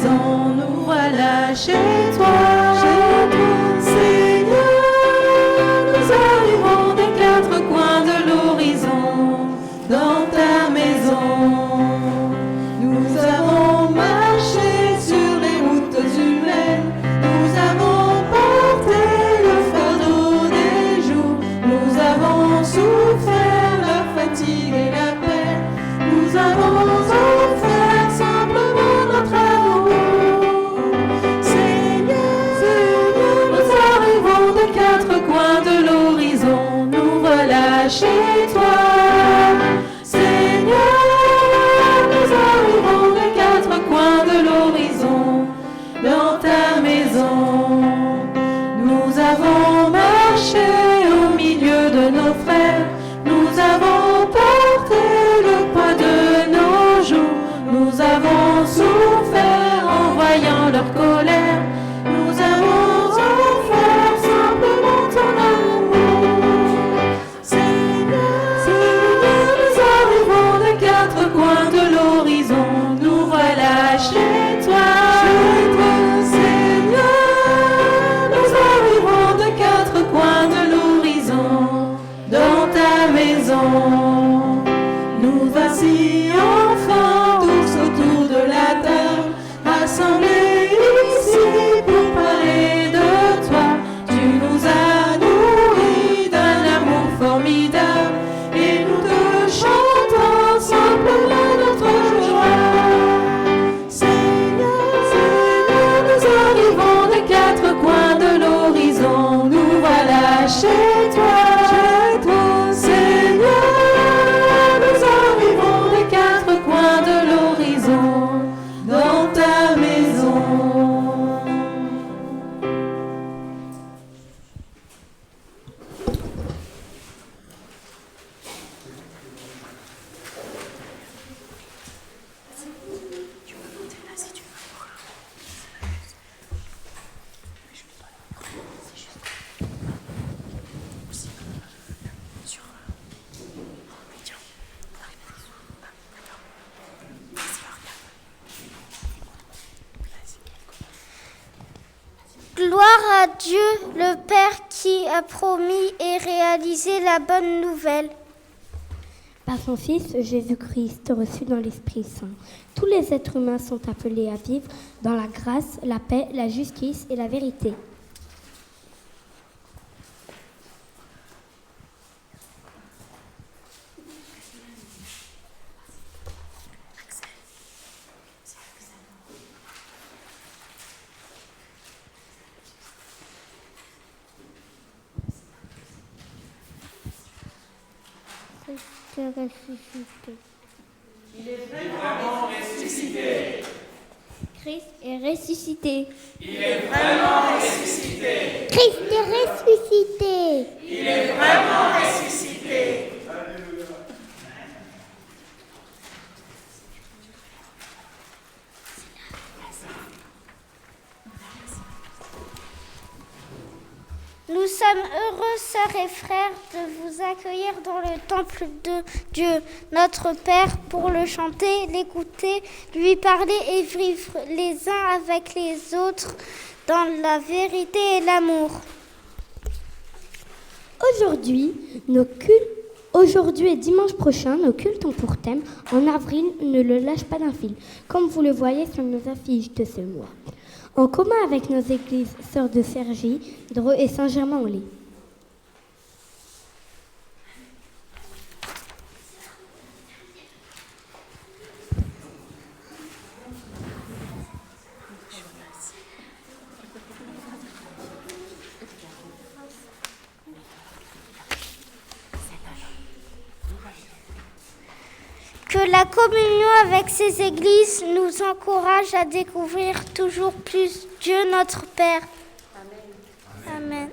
maison, nous voilà chez toi. Seigneur, nous arrivons des quatre coins de l'horizon dans ta maison. Nous avons marché sur les routes humaines, nous avons porté le fardeau des jours, nous avons souffert la fatigue et la peine, nous avons offert simplement notre amour. Seigneur, nous arrivons des quatre coins de l'horizon, nous voilà chez toi. Dans ta maison, nous avons marché au milieu de nos frères, nous avons porté le poids de nos jours, nous avons souffert en voyant leur colère, nous avons offert simplement ton amour. Seigneur, nous arrivons des quatre coins de l'horizon, nous voilà chez toi. Nous voici enfin tous autour de la table, rassemblés ici pour parler de toi. Tu nous as nourris d'un amour formidable et nous te chantons simplement notre joie. Seigneur, nous arrivons des quatre coins de l'horizon, nous voilà chez toi. Gloire à Dieu, le Père qui a promis et réalisé la bonne nouvelle. Par son Fils Jésus-Christ, reçu dans l'Esprit Saint, tous les êtres humains sont appelés à vivre dans la grâce, la paix, la justice et la vérité. Ressuscité. Il est vraiment ressuscité. Christ est ressuscité. Il est vraiment ressuscité. Christ est ressuscité. Il est vraiment ressuscité. Nous sommes heureux, sœurs et frères, de vous accueillir dans le temple de Dieu, notre Père, pour le chanter, l'écouter, lui parler et vivre les uns avec les autres dans la vérité et l'amour. Aujourd'hui et dimanche prochain, nos cultes ont pour thème « En avril, ne le lâche pas d'un fil », comme vous le voyez sur nos affiches de ce mois. En commun avec nos églises Sœurs de Cergy, Dreux et Saint-Germain-en-Laye. Que la communion avec ces églises nous encourage à découvrir toujours plus Dieu notre Père. Amen. Amen.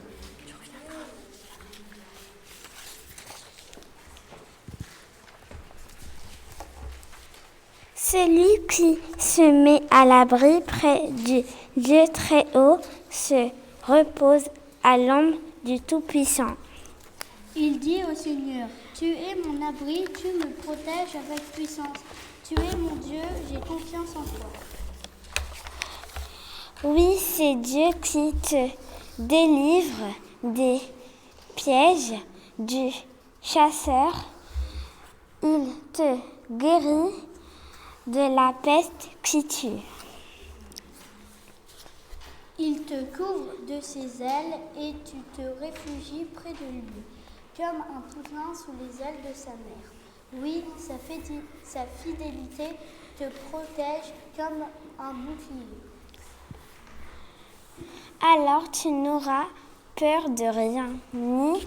Celui qui se met à l'abri près du Dieu très haut se repose à l'ombre du Tout-Puissant. Il dit au Seigneur, tu es mon abri, tu me protèges avec puissance. Tu es mon Dieu, j'ai confiance en toi. Oui, c'est Dieu qui te délivre des pièges du chasseur. Il te guérit de la peste qui tue. Il te couvre de ses ailes et tu te réfugies près de lui, comme un poulain sous les ailes de sa mère. Oui, sa fidélité te protège comme un bouclier. Alors tu n'auras peur de rien, ni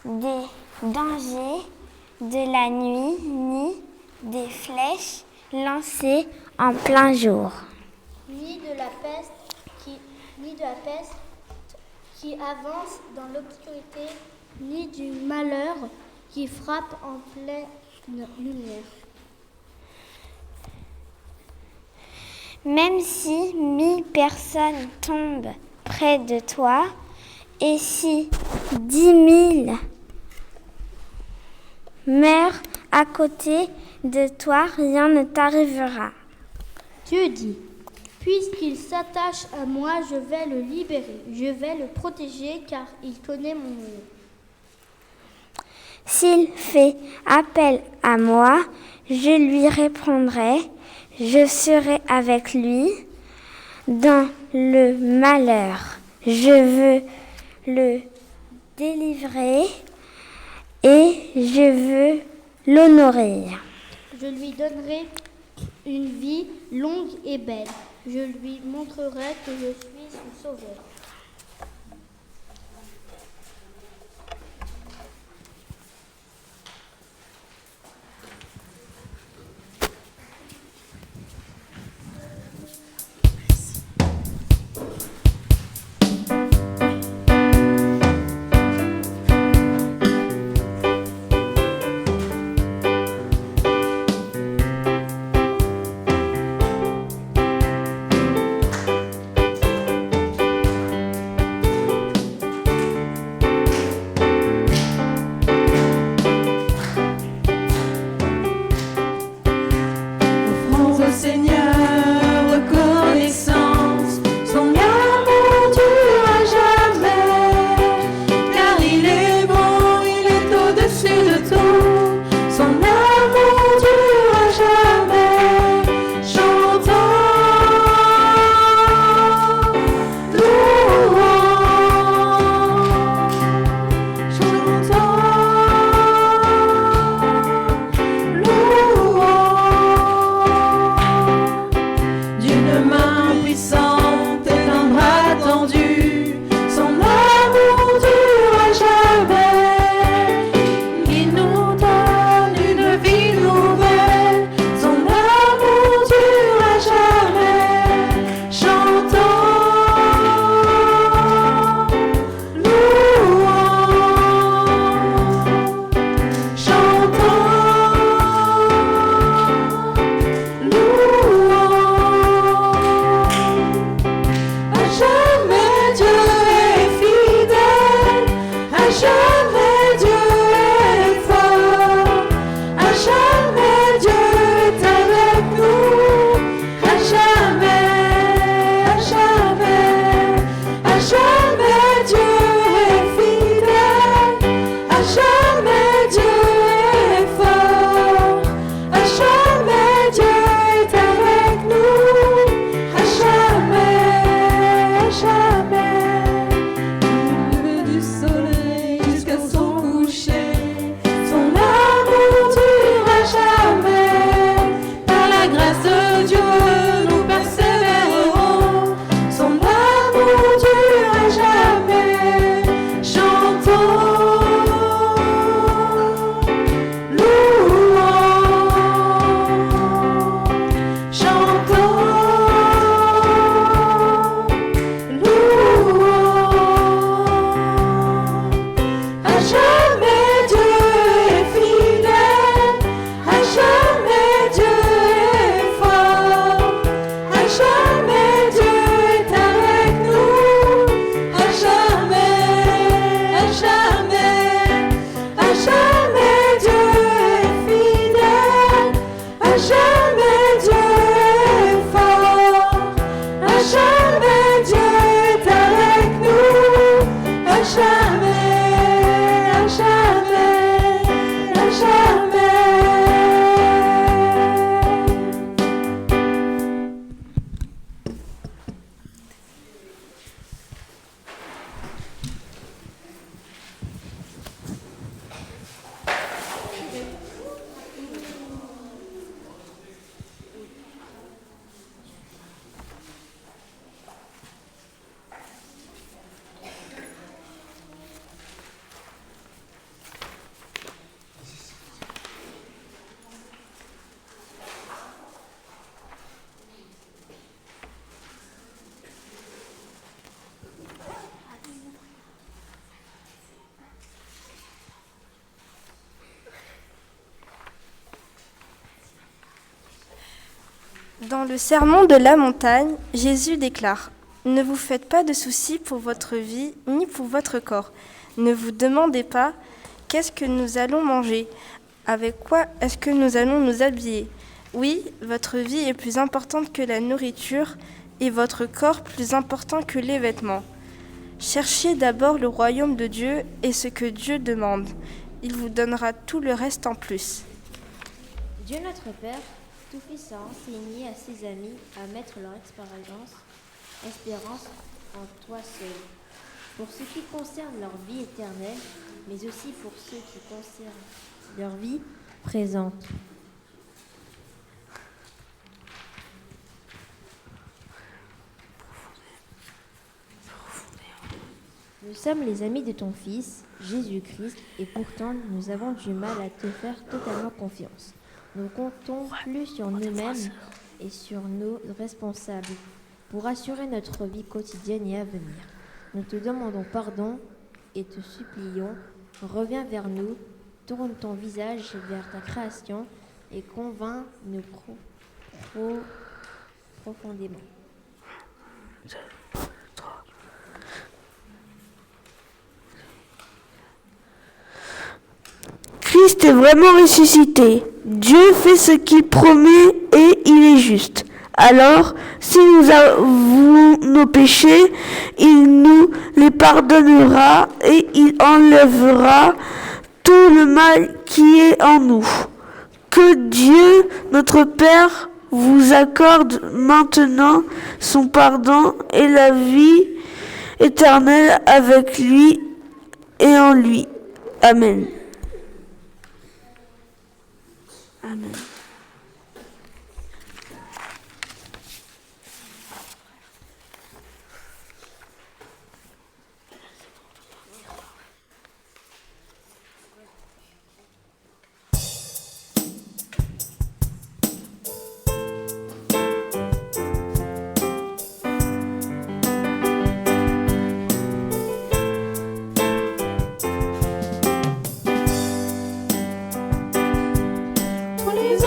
des dangers de la nuit, ni des flèches lancées en plein jour. Ni de la peste qui avance dans l'obscurité, ni du malheur qui frappe en pleine lumière. Même si 1000 personnes tombent près de toi, et si 10 000 meurent à côté de toi, rien ne t'arrivera. Dieu dit, puisqu'il s'attache à moi, je vais le libérer, je vais le protéger car il connaît mon nom. S'il fait appel à moi, je lui répondrai, je serai avec lui dans le malheur. Je veux le délivrer et je veux l'honorer. Je lui donnerai une vie longue et belle. Je lui montrerai que je suis son sauveur. Dans le sermon de la montagne, Jésus déclare : « Ne vous faites pas de soucis pour votre vie ni pour votre corps. Ne vous demandez pas qu'est-ce que nous allons manger, avec quoi est-ce que nous allons nous habiller. Oui, votre vie est plus importante que la nourriture et votre corps plus important que les vêtements. Cherchez d'abord le royaume de Dieu et ce que Dieu demande. Il vous donnera tout le reste en plus. » Dieu notre Père Tout-Puissant a enseigné à ses amis à mettre leur espérance en toi seul, pour ce qui concerne leur vie éternelle, mais aussi pour ce qui concerne leur vie présente. Nous sommes les amis de ton Fils, Jésus-Christ, et pourtant nous avons du mal à te faire totalement confiance. Nous comptons plus sur nous-mêmes et sur nos responsables pour assurer notre vie quotidienne et à venir. Nous te demandons pardon et te supplions, reviens vers nous, tourne ton visage vers ta création et convainc-nous profondément. Christ est vraiment ressuscité. Dieu fait ce qu'il promet et il est juste. Alors, si nous avouons nos péchés, il nous les pardonnera et il enlèvera tout le mal qui est en nous. Que Dieu, notre Père, vous accorde maintenant son pardon et la vie éternelle avec lui et en lui. Amen. Amen. Tous les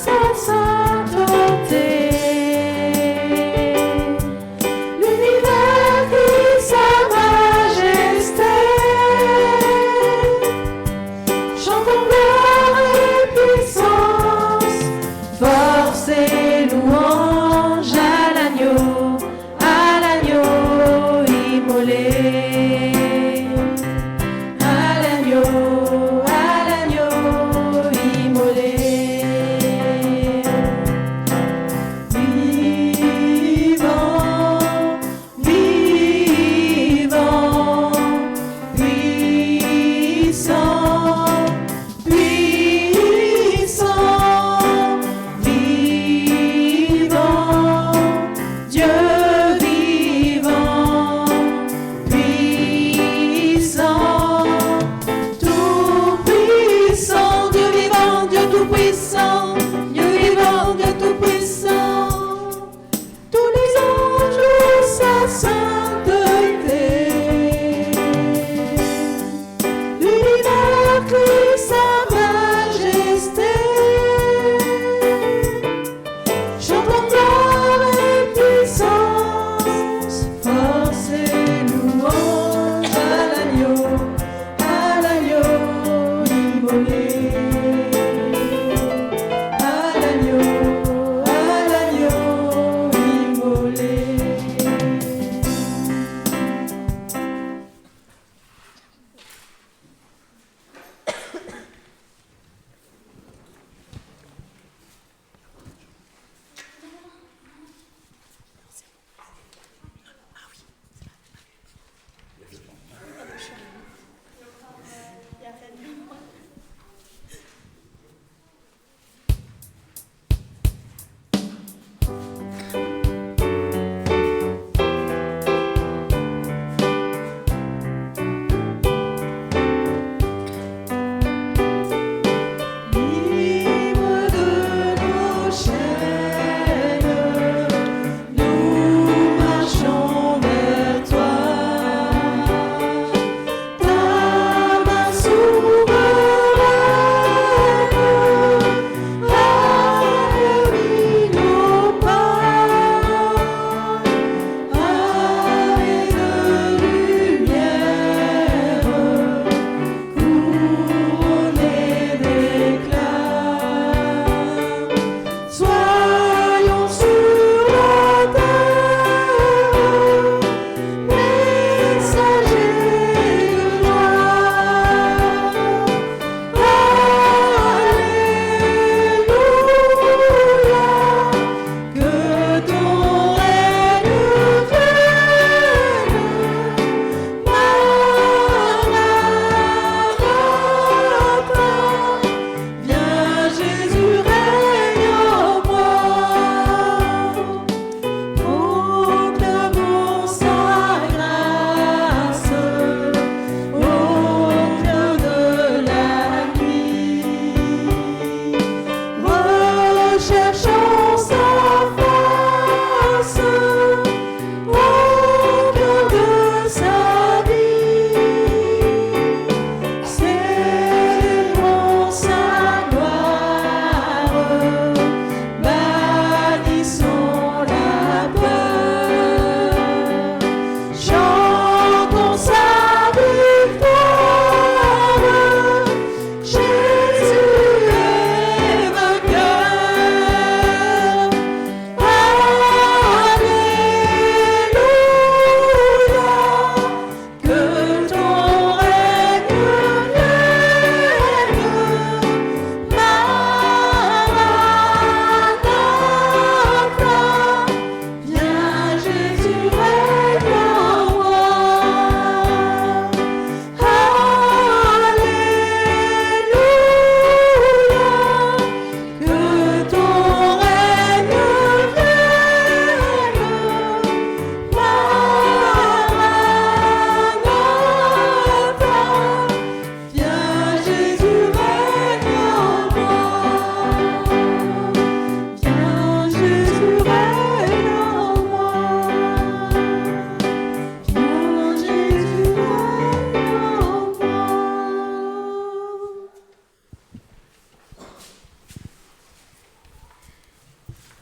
sa sainteté. L'univers dit sa majesté. Chantons gloire et puissance, force et louange à l'agneau immolé. À l'agneau immolé.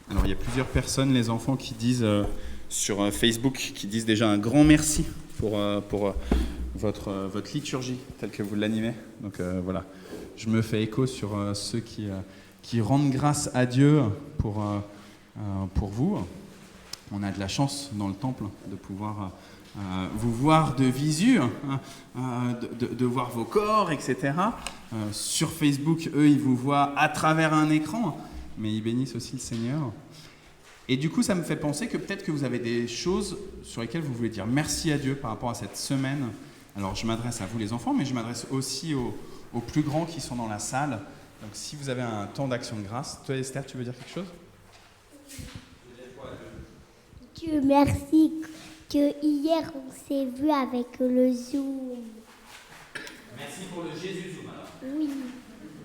Alors il y a plusieurs personnes, les enfants, qui disent sur Facebook, qui disent déjà un grand merci pour votre liturgie telle que vous l'animez. Donc voilà, je me fais écho sur ceux qui rendent grâce à Dieu pour vous. On a de la chance dans le temple de pouvoir vous voir de visu, de voir vos corps, etc. Sur Facebook, eux, ils vous voient à travers un écran, mais ils bénissent aussi le Seigneur. Et du coup, ça me fait penser que peut-être que vous avez des choses sur lesquelles vous voulez dire merci à Dieu par rapport à cette semaine. Alors, je m'adresse à vous les enfants, mais je m'adresse aussi aux plus grands qui sont dans la salle. Donc, si vous avez un temps d'action de grâce, toi Esther, tu veux dire quelque chose ? Dieu merci que hier on s'est vu avec le Zoom. Merci pour le Jésus Zoom alors. Oui.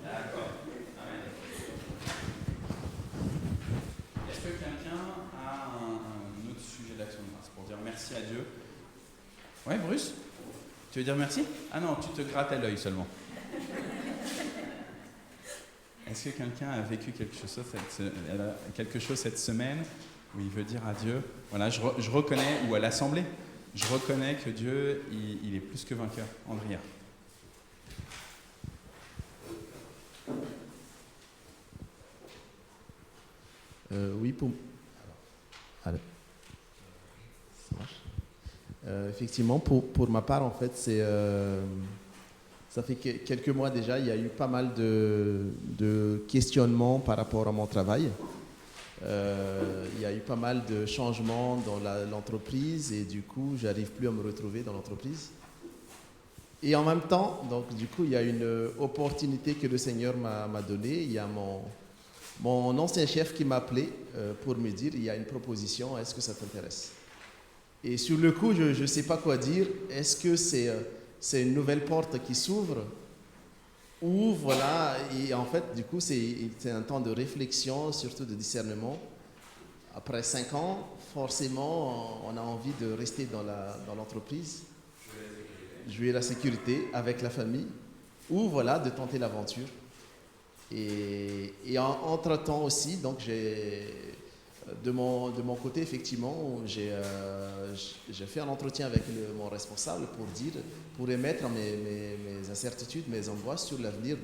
D'accord. Amen. Est-ce que quelqu'un a un autre sujet d'action de grâce pour dire merci à Dieu ? Ouais, Bruce ? Tu veux dire merci ? Ah non, tu te grattes à l'œil seulement. Est-ce que quelqu'un a vécu quelque chose cette semaine où il veut dire à Dieu, voilà, je reconnais, ou à l'Assemblée, je reconnais que Dieu, il est plus que vainqueur. Andrea. Oui, Alors. Ça marche. Effectivement, pour ma part, en fait, ça fait quelques mois déjà, il y a eu pas mal de questionnements par rapport à mon travail. Il y a eu pas mal de changements dans l'entreprise et du coup, j'arrive plus à me retrouver dans l'entreprise. Et en même temps, donc du coup, il y a une opportunité que le Seigneur m'a donnée. Il y a mon ancien chef qui m'a appelé pour me dire, il y a une proposition, est-ce que ça t'intéresse ? Et sur le coup, je ne sais pas quoi dire. Est-ce que c'est une nouvelle porte qui s'ouvre ? Ou voilà, et en fait, du coup, c'est un temps de réflexion, surtout de discernement. Après 5 ans, forcément, on a envie de rester dans l'entreprise, jouer la sécurité avec la famille, ou voilà, de tenter l'aventure. Et entre-temps aussi, donc de mon côté, effectivement, j'ai fait un entretien avec mon responsable pour émettre mes incertitudes, mes angoisses sur l'avenir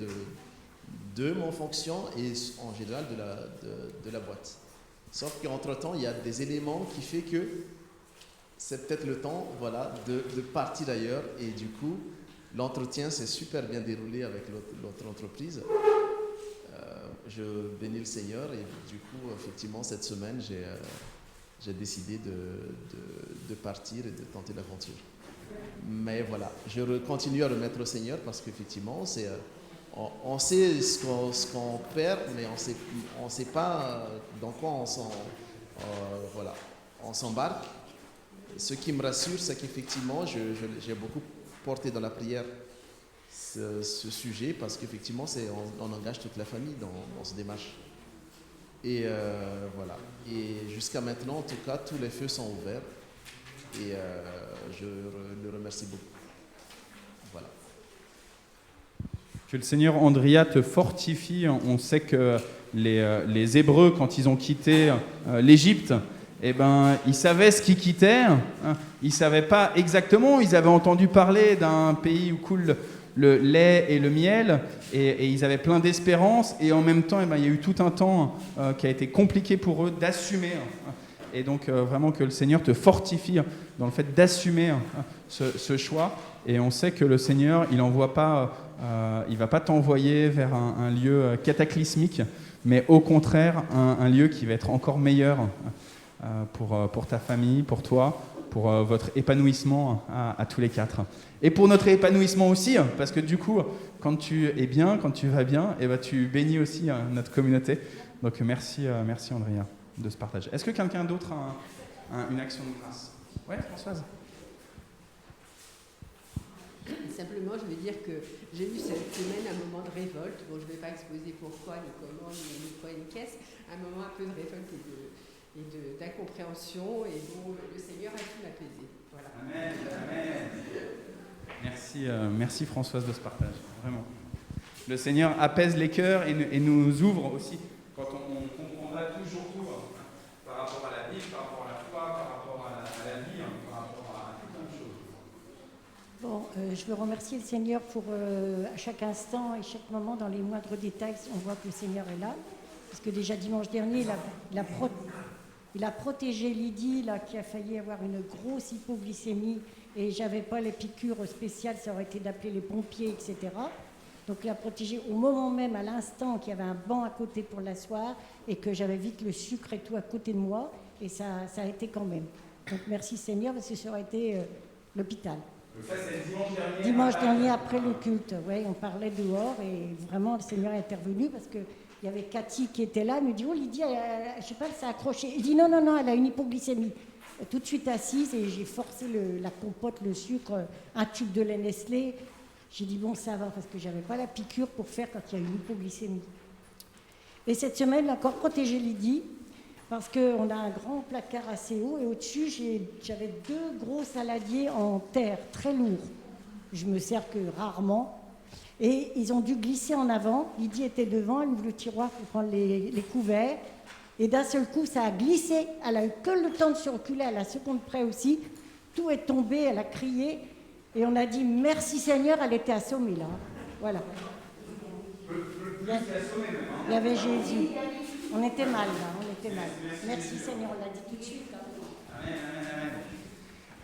de mon fonction et en général de la boîte. Sauf qu'entre-temps, il y a des éléments qui font que c'est peut-être le temps, voilà, de partir ailleurs. Et du coup, l'entretien s'est super bien déroulé avec l'autre entreprise. Je bénis le Seigneur et du coup, effectivement, cette semaine, j'ai décidé de partir et de tenter l'aventure. Mais voilà, je continue à remettre au Seigneur parce qu'effectivement, on sait ce qu'on perd, mais on sait pas dans quoi on s'embarque. Ce qui me rassure, c'est qu'effectivement, j'ai beaucoup porté dans la prière ce sujet parce qu'effectivement, on engage toute la famille dans cette démarche. Et voilà. Et jusqu'à maintenant, en tout cas, tous les feux sont ouverts. Et je le remercie beaucoup. Voilà. Que le Seigneur, Andrea, te fortifie. On sait que les Hébreux, quand ils ont quitté l'Égypte, eh ben, ils savaient ce qu'ils quittaient. Ils ne savaient pas exactement. Ils avaient entendu parler d'un pays où coule le lait et le miel, et ils avaient plein d'espérance. Et en même temps, eh ben, il y a eu tout un temps qui a été compliqué pour eux d'assumer. Et donc, vraiment que le Seigneur te fortifie dans le fait d'assumer ce choix. Et on sait que le Seigneur, il ne va pas t'envoyer vers un lieu cataclysmique, mais au contraire, un lieu qui va être encore meilleur pour ta famille, pour toi, pour votre épanouissement à tous les quatre. Et pour notre épanouissement aussi, parce que du coup, quand tu es bien, quand tu vas bien, eh ben, tu bénis aussi notre communauté. Donc merci Andrea de ce partage. Est-ce que quelqu'un d'autre a une action de grâce ? Ouais, Françoise ? Simplement, je veux dire que j'ai eu cette semaine un moment de révolte. Bon, je ne vais pas exposer pourquoi, ni comment, ni quoi, ni qu'est-ce. Un moment un peu de révolte et d'incompréhension. Et bon, le Seigneur a pu m'apaiser. Voilà. Amen, amen. Merci Françoise de ce partage, vraiment. Le Seigneur apaise les cœurs et nous ouvre aussi quand on comprend pas toujours tout par rapport à la Bible, par rapport à la foi, par rapport à la vie, par rapport à tout plein de choses. Bon, je veux remercier le Seigneur pour à chaque instant et chaque moment, dans les moindres détails, on voit que le Seigneur est là. Parce que déjà dimanche dernier, il a protégé Lydie, là, qui a failli avoir une grosse hypoglycémie, et j'avais pas les piqûres spéciales, ça aurait été d'appeler les pompiers, etc. Donc il a protégé au moment même, à l'instant, qu'il y avait un banc à côté pour l'asseoir, et que j'avais vite le sucre et tout à côté de moi, et ça a été quand même. Donc merci Seigneur, parce que ça aurait été l'hôpital. Donc ça, c'est dimanche dernier. Dimanche dernier, après le culte, ouais, on parlait dehors, et vraiment le Seigneur est intervenu, parce que il y avait Cathy qui était là, elle me dit « Oh Lydie, je sais pas, elle s'est accrochée. » Il dit « Non, elle a une hypoglycémie. » Tout de suite assise, et j'ai forcé la compote, le sucre, un tube de lait Nestlé. J'ai dit « Bon, ça va, parce que j'avais pas la piqûre pour faire quand il y a une hypoglycémie. » Et cette semaine, j'ai encore protégé Lydie, parce qu'on a un grand placard assez haut, et au-dessus, j'avais 2 gros saladiers en terre, très lourds. Je me sers que rarement. Et ils ont dû glisser en avant. Lydie était devant, elle ouvre le tiroir pour prendre les couverts. Et d'un seul coup, ça a glissé. Elle a eu que le temps de se reculer à la seconde près aussi. Tout est tombé, elle a crié. Et on a dit merci Seigneur, elle était assommée là. Voilà. Il y avait Jésus. On était mal là, on était mal. Merci Seigneur, on l'a dit tout de suite. Amen, amen, amen.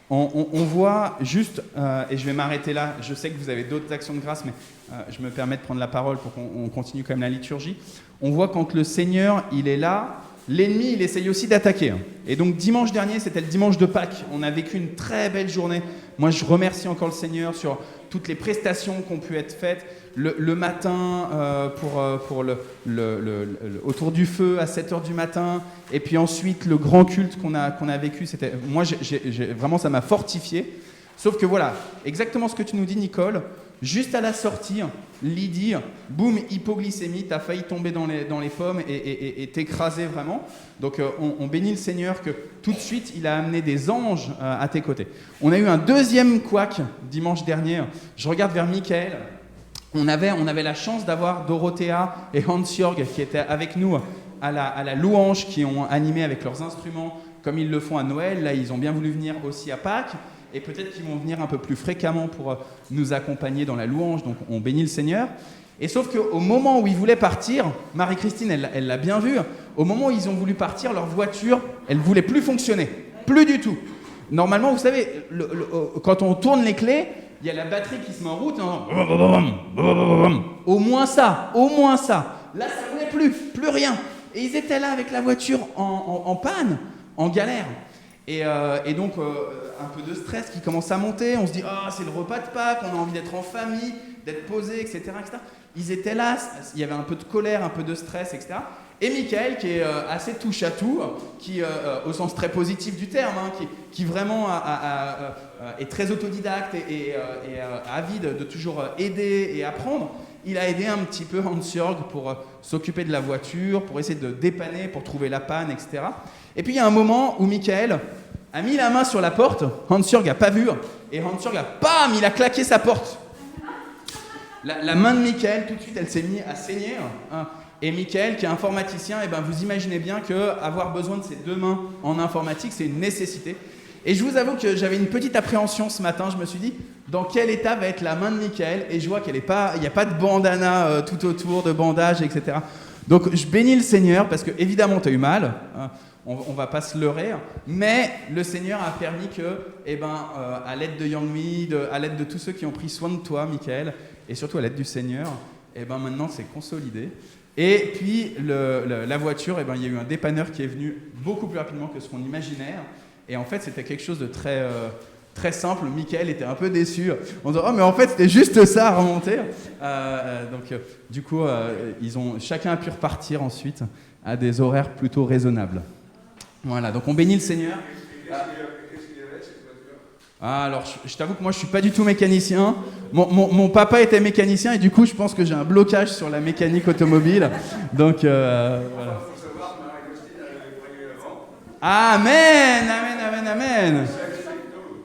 On voit juste, et je vais m'arrêter là, je sais que vous avez d'autres actions de grâce, mais je me permets de prendre la parole pour qu'on continue quand même la liturgie. On voit quand le Seigneur, il est là, l'ennemi, il essaye aussi d'attaquer. Et donc dimanche dernier, c'était le dimanche de Pâques, on a vécu une très belle journée. Moi, je remercie encore le Seigneur sur toutes les prestations qui ont pu être faites. Le matin, autour du feu à 7h du matin, et puis ensuite le grand culte qu'on a vécu, moi vraiment ça m'a fortifié. Sauf que voilà, exactement ce que tu nous dis Nicole, juste à la sortie, Lydie, boum, hypoglycémie, t'as failli tomber dans les pommes et t'écraser vraiment. Donc on bénit le Seigneur que tout de suite il a amené des anges à tes côtés. On a eu un deuxième couac dimanche dernier, je regarde vers Michael. On avait la chance d'avoir Dorothea et Hans-Jörg qui étaient avec nous à la louange, qui ont animé avec leurs instruments, comme ils le font à Noël. Là, ils ont bien voulu venir aussi à Pâques, et peut-être qu'ils vont venir un peu plus fréquemment pour nous accompagner dans la louange, donc on bénit le Seigneur. Et sauf qu'au moment où ils voulaient partir, Marie-Christine, elle l'a bien vu, au moment où ils ont voulu partir, leur voiture, elle ne voulait plus fonctionner, plus du tout. Normalement, vous savez, quand on tourne les clés, il y a la batterie qui se met en route, au moins ça. Là, ça ne voulait plus rien. Et ils étaient là avec la voiture en panne, en galère. Et donc, un peu de stress qui commence à monter. On se dit, c'est le repas de Pâques, on a envie d'être en famille, d'être posé, etc., etc. Ils étaient là, il y avait un peu de colère, un peu de stress, etc. Et Michael, qui est assez touche-à-tout, qui, au sens très positif du terme, qui vraiment est très autodidacte et avide de toujours aider et apprendre, il a aidé un petit peu Hans-Jörg pour s'occuper de la voiture, pour essayer de dépanner, pour trouver la panne, etc. Et puis il y a un moment où Michael a mis la main sur la porte, Hans-Jörg n'a pas vu, et Hans-Jörg il a claqué sa porte. La main de Michael, tout de suite, elle s'est mise à saigner. Et Michael, qui est informaticien, vous imaginez bien qu'avoir besoin de ses 2 mains en informatique, c'est une nécessité. Et je vous avoue que j'avais une petite appréhension ce matin. Je me suis dit, dans quel état va être la main de Michael? Et je vois qu'il n'y a pas de bandana tout autour, de bandage, etc. Donc je bénis le Seigneur, parce que évidemment, tu as eu mal. On ne va pas se leurrer. Mais le Seigneur a permis que, à l'aide de Yang-Mi, à l'aide de tous ceux qui ont pris soin de toi, Michael, et surtout à l'aide du Seigneur, maintenant c'est consolidé. Et puis la voiture, il y a eu un dépanneur qui est venu beaucoup plus rapidement que ce qu'on imaginait. Et en fait, c'était quelque chose de très, très simple. Michael était un peu déçu. On se dit, mais en fait, c'était juste ça à remonter. Du coup, chacun a pu repartir ensuite à des horaires plutôt raisonnables. Voilà, donc on bénit le Seigneur. Alors, je t'avoue que moi, je ne suis pas du tout mécanicien. Mon papa était mécanicien et du coup, je pense que j'ai un blocage sur la mécanique automobile. Donc, voilà. Amen, amen, amen, amen.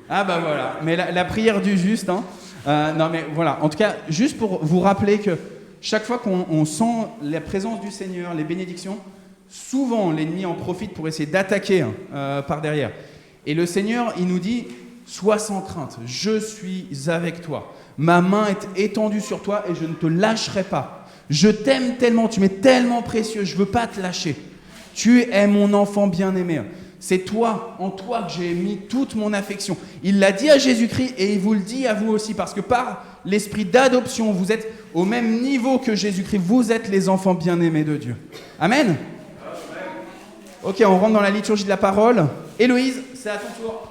Ah bah voilà, mais la prière du juste. Non mais voilà, en tout cas, juste pour vous rappeler que chaque fois qu'on sent la présence du Seigneur, les bénédictions, souvent l'ennemi en profite pour essayer d'attaquer par derrière. Et le Seigneur, il nous dit, sois sans crainte, je suis avec toi. Ma main est étendue sur toi et je ne te lâcherai pas. Je t'aime tellement, tu m'es tellement précieux, je ne veux pas te lâcher. Tu es mon enfant bien-aimé. C'est toi, en toi que j'ai mis toute mon affection. Il l'a dit à Jésus-Christ et il vous le dit à vous aussi, parce que par l'esprit d'adoption, vous êtes au même niveau que Jésus-Christ. Vous êtes les enfants bien-aimés de Dieu. Amen. Ok, on rentre dans la liturgie de la parole. Héloïse, c'est à ton tour.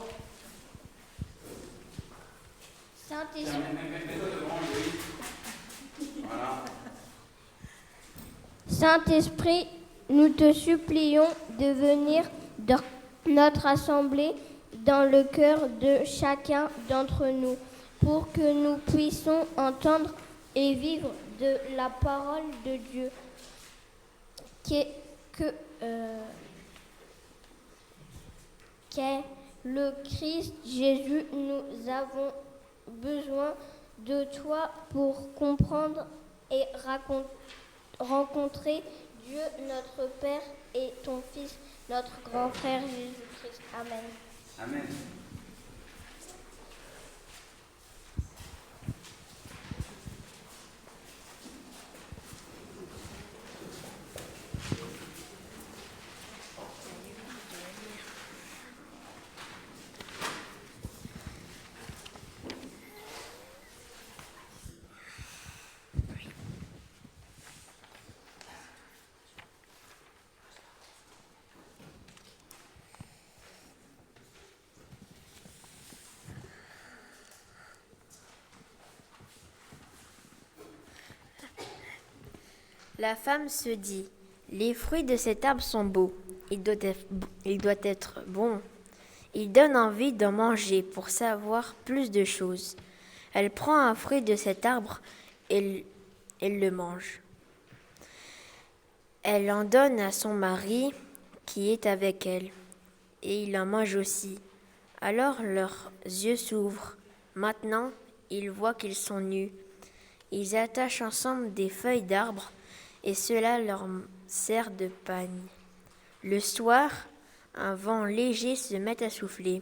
Saint-Esprit, nous te supplions de venir dans notre assemblée, dans le cœur de chacun d'entre nous, pour que nous puissions entendre et vivre de la parole de Dieu qu'est le Christ Jésus. Nous avons besoin de toi pour comprendre et rencontrer Dieu notre Père et ton Fils, notre grand frère Jésus-Christ. Amen. Amen. La femme se dit, les fruits de cet arbre sont beaux, il doit être bon. Il donne envie d'en manger pour savoir plus de choses. Elle prend un fruit de cet arbre et elle le mange. Elle en donne à son mari qui est avec elle, et il en mange aussi. Alors leurs yeux s'ouvrent. Maintenant, ils voient qu'ils sont nus. Ils attachent ensemble des feuilles d'arbre et cela leur sert de pagne. Le soir, un vent léger se met à souffler.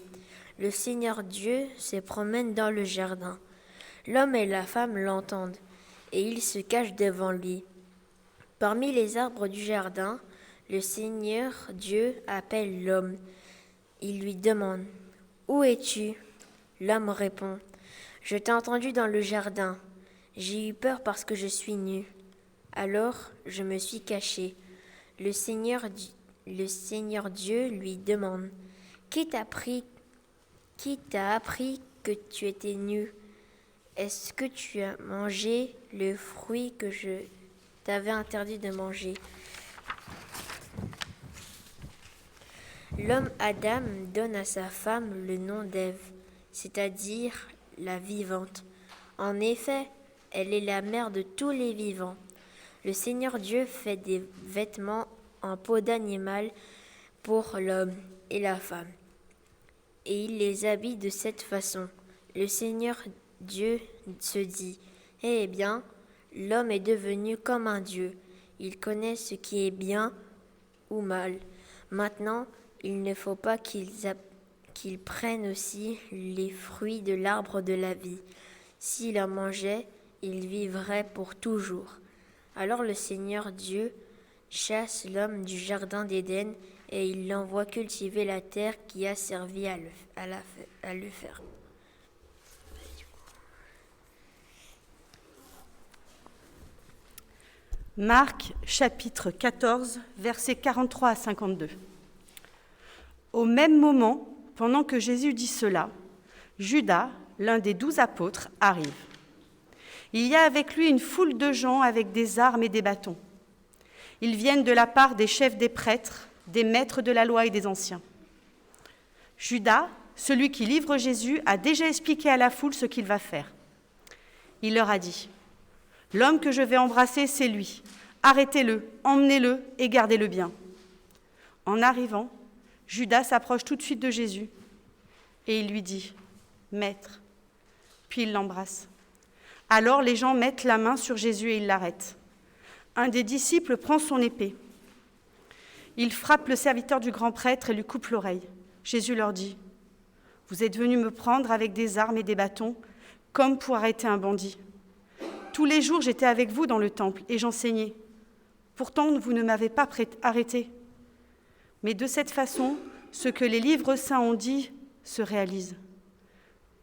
Le Seigneur Dieu se promène dans le jardin. L'homme et la femme l'entendent, et ils se cachent devant lui. Parmi les arbres du jardin, le Seigneur Dieu appelle l'homme. Il lui demande, « Où es-tu » L'homme répond, « Je t'ai entendu dans le jardin. J'ai eu peur parce que je suis nu. Alors je me suis caché. » Le Seigneur Dieu lui demande, « Qui t'a appris que tu étais nu? Est-ce que tu as mangé le fruit que je t'avais interdit de manger ?» L'homme Adam donne à sa femme le nom d'Ève, c'est-à-dire la vivante. En effet, elle est la mère de tous les vivants. Le Seigneur Dieu fait des vêtements en peau d'animal pour l'homme et la femme, et il les habille de cette façon. Le Seigneur Dieu se dit, « Eh bien, l'homme est devenu comme un Dieu. Il connaît ce qui est bien ou mal. Maintenant, il ne faut pas qu'il prenne aussi les fruits de l'arbre de la vie. S'il en mangeait, il vivrait pour toujours. » Alors le Seigneur Dieu chasse l'homme du jardin d'Éden et il l'envoie cultiver la terre qui a servi à le faire. Marc, chapitre 14, versets 43 à 52. Au même moment, pendant que Jésus dit cela, Judas, l'un des 12 apôtres, arrive. Il y a avec lui une foule de gens avec des armes et des bâtons. Ils viennent de la part des chefs des prêtres, des maîtres de la loi et des anciens. Judas, celui qui livre Jésus, a déjà expliqué à la foule ce qu'il va faire. Il leur a dit, « L'homme que je vais embrasser, c'est lui. Arrêtez-le, emmenez-le et gardez-le bien. » En arrivant, Judas s'approche tout de suite de Jésus et il lui dit, « Maître », puis il l'embrasse. Alors les gens mettent la main sur Jésus et ils l'arrêtent. Un des disciples prend son épée. Ils frappent le serviteur du grand prêtre et lui coupent l'oreille. Jésus leur dit, « Vous êtes venus me prendre avec des armes et des bâtons, comme pour arrêter un bandit. Tous les jours, j'étais avec vous dans le temple et j'enseignais. Pourtant, vous ne m'avez pas arrêté. Mais de cette façon, ce que les livres saints ont dit se réalise.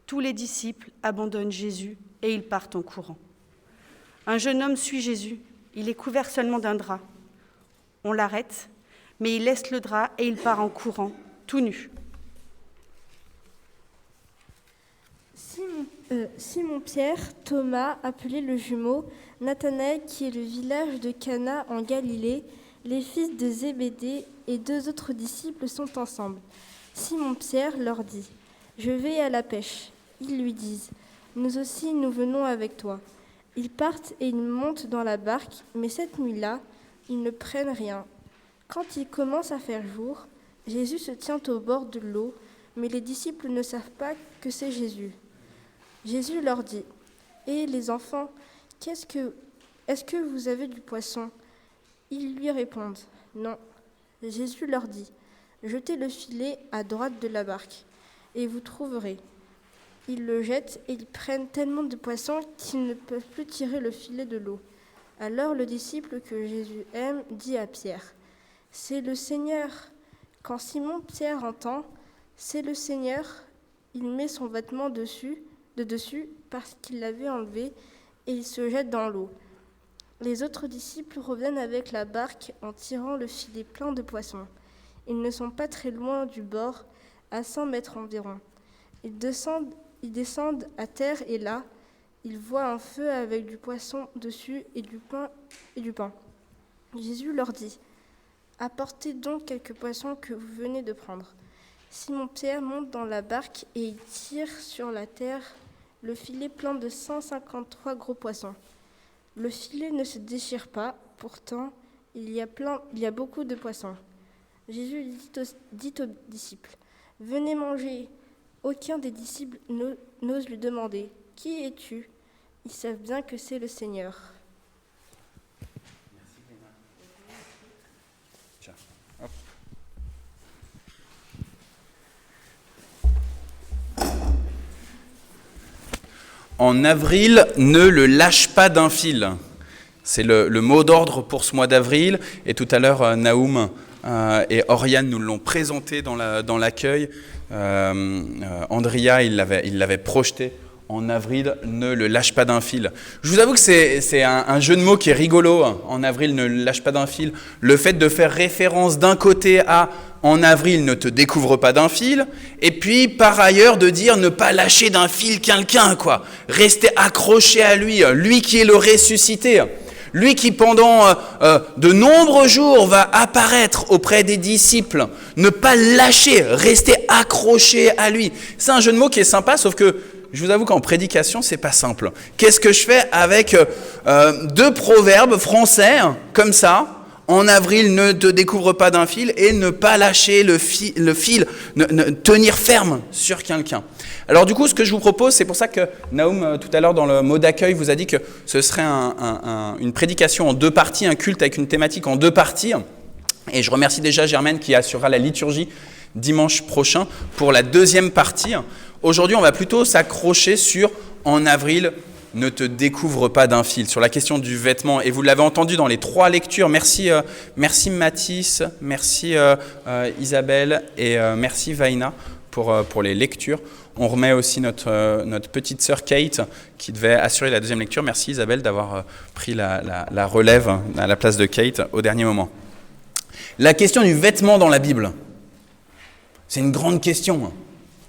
Tous les disciples abandonnent Jésus et ils partent en courant. Un jeune homme suit Jésus. Il est couvert seulement d'un drap. On l'arrête, mais il laisse le drap et il part en courant, tout nu. Simon-Pierre, Thomas, appelé le jumeau, Nathanaël, qui est le village de Cana en Galilée, les fils de Zébédée et 2 autres disciples sont ensemble. Simon-Pierre leur dit, « Je vais à la pêche. » Ils lui disent, « Nous aussi, nous venons avec toi. » Ils partent et ils montent dans la barque, mais cette nuit-là, ils ne prennent rien. Quand il commence à faire jour, Jésus se tient au bord de l'eau, mais les disciples ne savent pas que c'est Jésus. Jésus leur dit, « Eh les enfants, est-ce que vous avez du poisson ?» Ils lui répondent, « Non. » Jésus leur dit, « Jetez le filet à droite de la barque, et vous trouverez. » Ils le jettent et ils prennent tellement de poissons qu'ils ne peuvent plus tirer le filet de l'eau. Alors le disciple que Jésus aime dit à Pierre, « C'est le Seigneur. » Quand Simon-Pierre entend, « C'est le Seigneur », il met son vêtement de dessus parce qu'il l'avait enlevé et il se jette dans l'eau. Les autres disciples reviennent avec la barque en tirant le filet plein de poissons. Ils ne sont pas très loin du bord, à 100 mètres environ. Ils descendent à terre et là, ils voient un feu avec du poisson dessus et du pain. Jésus leur dit, « Apportez donc quelques poissons que vous venez de prendre. » Simon-Pierre monte dans la barque et il tire sur la terre le filet plein de 153 gros poissons. Le filet ne se déchire pas, pourtant il y a beaucoup de poissons. Jésus dit aux disciples, « Venez manger. » Aucun des disciples n'ose lui demander, « Qui es-tu » Ils savent bien que c'est le Seigneur. En avril, ne le lâche pas d'un fil. C'est le mot d'ordre pour ce mois d'avril. Et tout à l'heure, Naoum et Oriane nous l'ont présenté dans l'accueil. Andrea, il l'avait projeté. En avril, ne le lâche pas d'un fil. Je vous avoue que c'est un jeu de mots qui est rigolo. En avril, ne le lâche pas d'un fil. Le fait de faire référence d'un côté à en avril, ne te découvre pas d'un fil. Et puis, par ailleurs, de dire ne pas lâcher d'un fil quelqu'un, quoi. Rester accroché à lui, lui qui est le ressuscité. Lui qui, pendant de nombreux jours, va apparaître auprès des disciples. Ne pas lâcher, rester accroché à lui. C'est un jeu de mots qui est sympa, sauf que je vous avoue qu'en prédication, c'est pas simple. Qu'est-ce que je fais avec 2 proverbes français, comme ça ? En avril, ne te découvre pas d'un fil et ne pas lâcher le fil, tenir ferme sur quelqu'un. Alors du coup, ce que je vous propose, c'est pour ça que Naoum, tout à l'heure, dans le mot d'accueil, vous a dit que ce serait une prédication en 2 parties, un culte avec une thématique en 2 parties. Et je remercie déjà Germaine qui assurera la liturgie dimanche prochain pour la 2e partie. Aujourd'hui, on va plutôt s'accrocher sur « En avril, ne te découvre pas d'un fil », sur la question du vêtement. Et vous l'avez entendu dans les 3 lectures. Merci Mathis, merci Isabelle et merci Vaina pour les lectures. On remet aussi notre petite sœur Kate qui devait assurer la 2e lecture. Merci Isabelle d'avoir pris la relève à la place de Kate au dernier moment. La question du vêtement dans la Bible, c'est une grande question.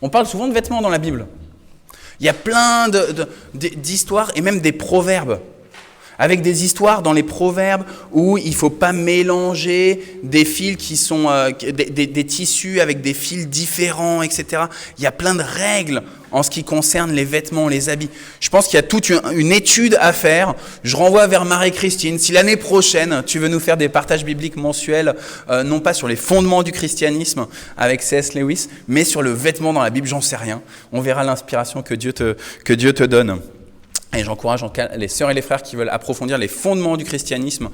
On parle souvent de vêtements dans la Bible. Il y a plein d'histoires et même des proverbes. Avec des histoires dans les proverbes où il ne faut pas mélanger des fils qui sont des tissus avec des fils différents, etc. Il y a plein de règles en ce qui concerne les vêtements, les habits. Je pense qu'il y a toute une étude à faire. Je renvoie vers Marie-Christine. Si l'année prochaine, tu veux nous faire des partages bibliques mensuels, non pas sur les fondements du christianisme avec C.S. Lewis, mais sur le vêtement dans la Bible, j'en sais rien. On verra l'inspiration que Dieu te donne. Et j'encourage les sœurs et les frères qui veulent approfondir les fondements du christianisme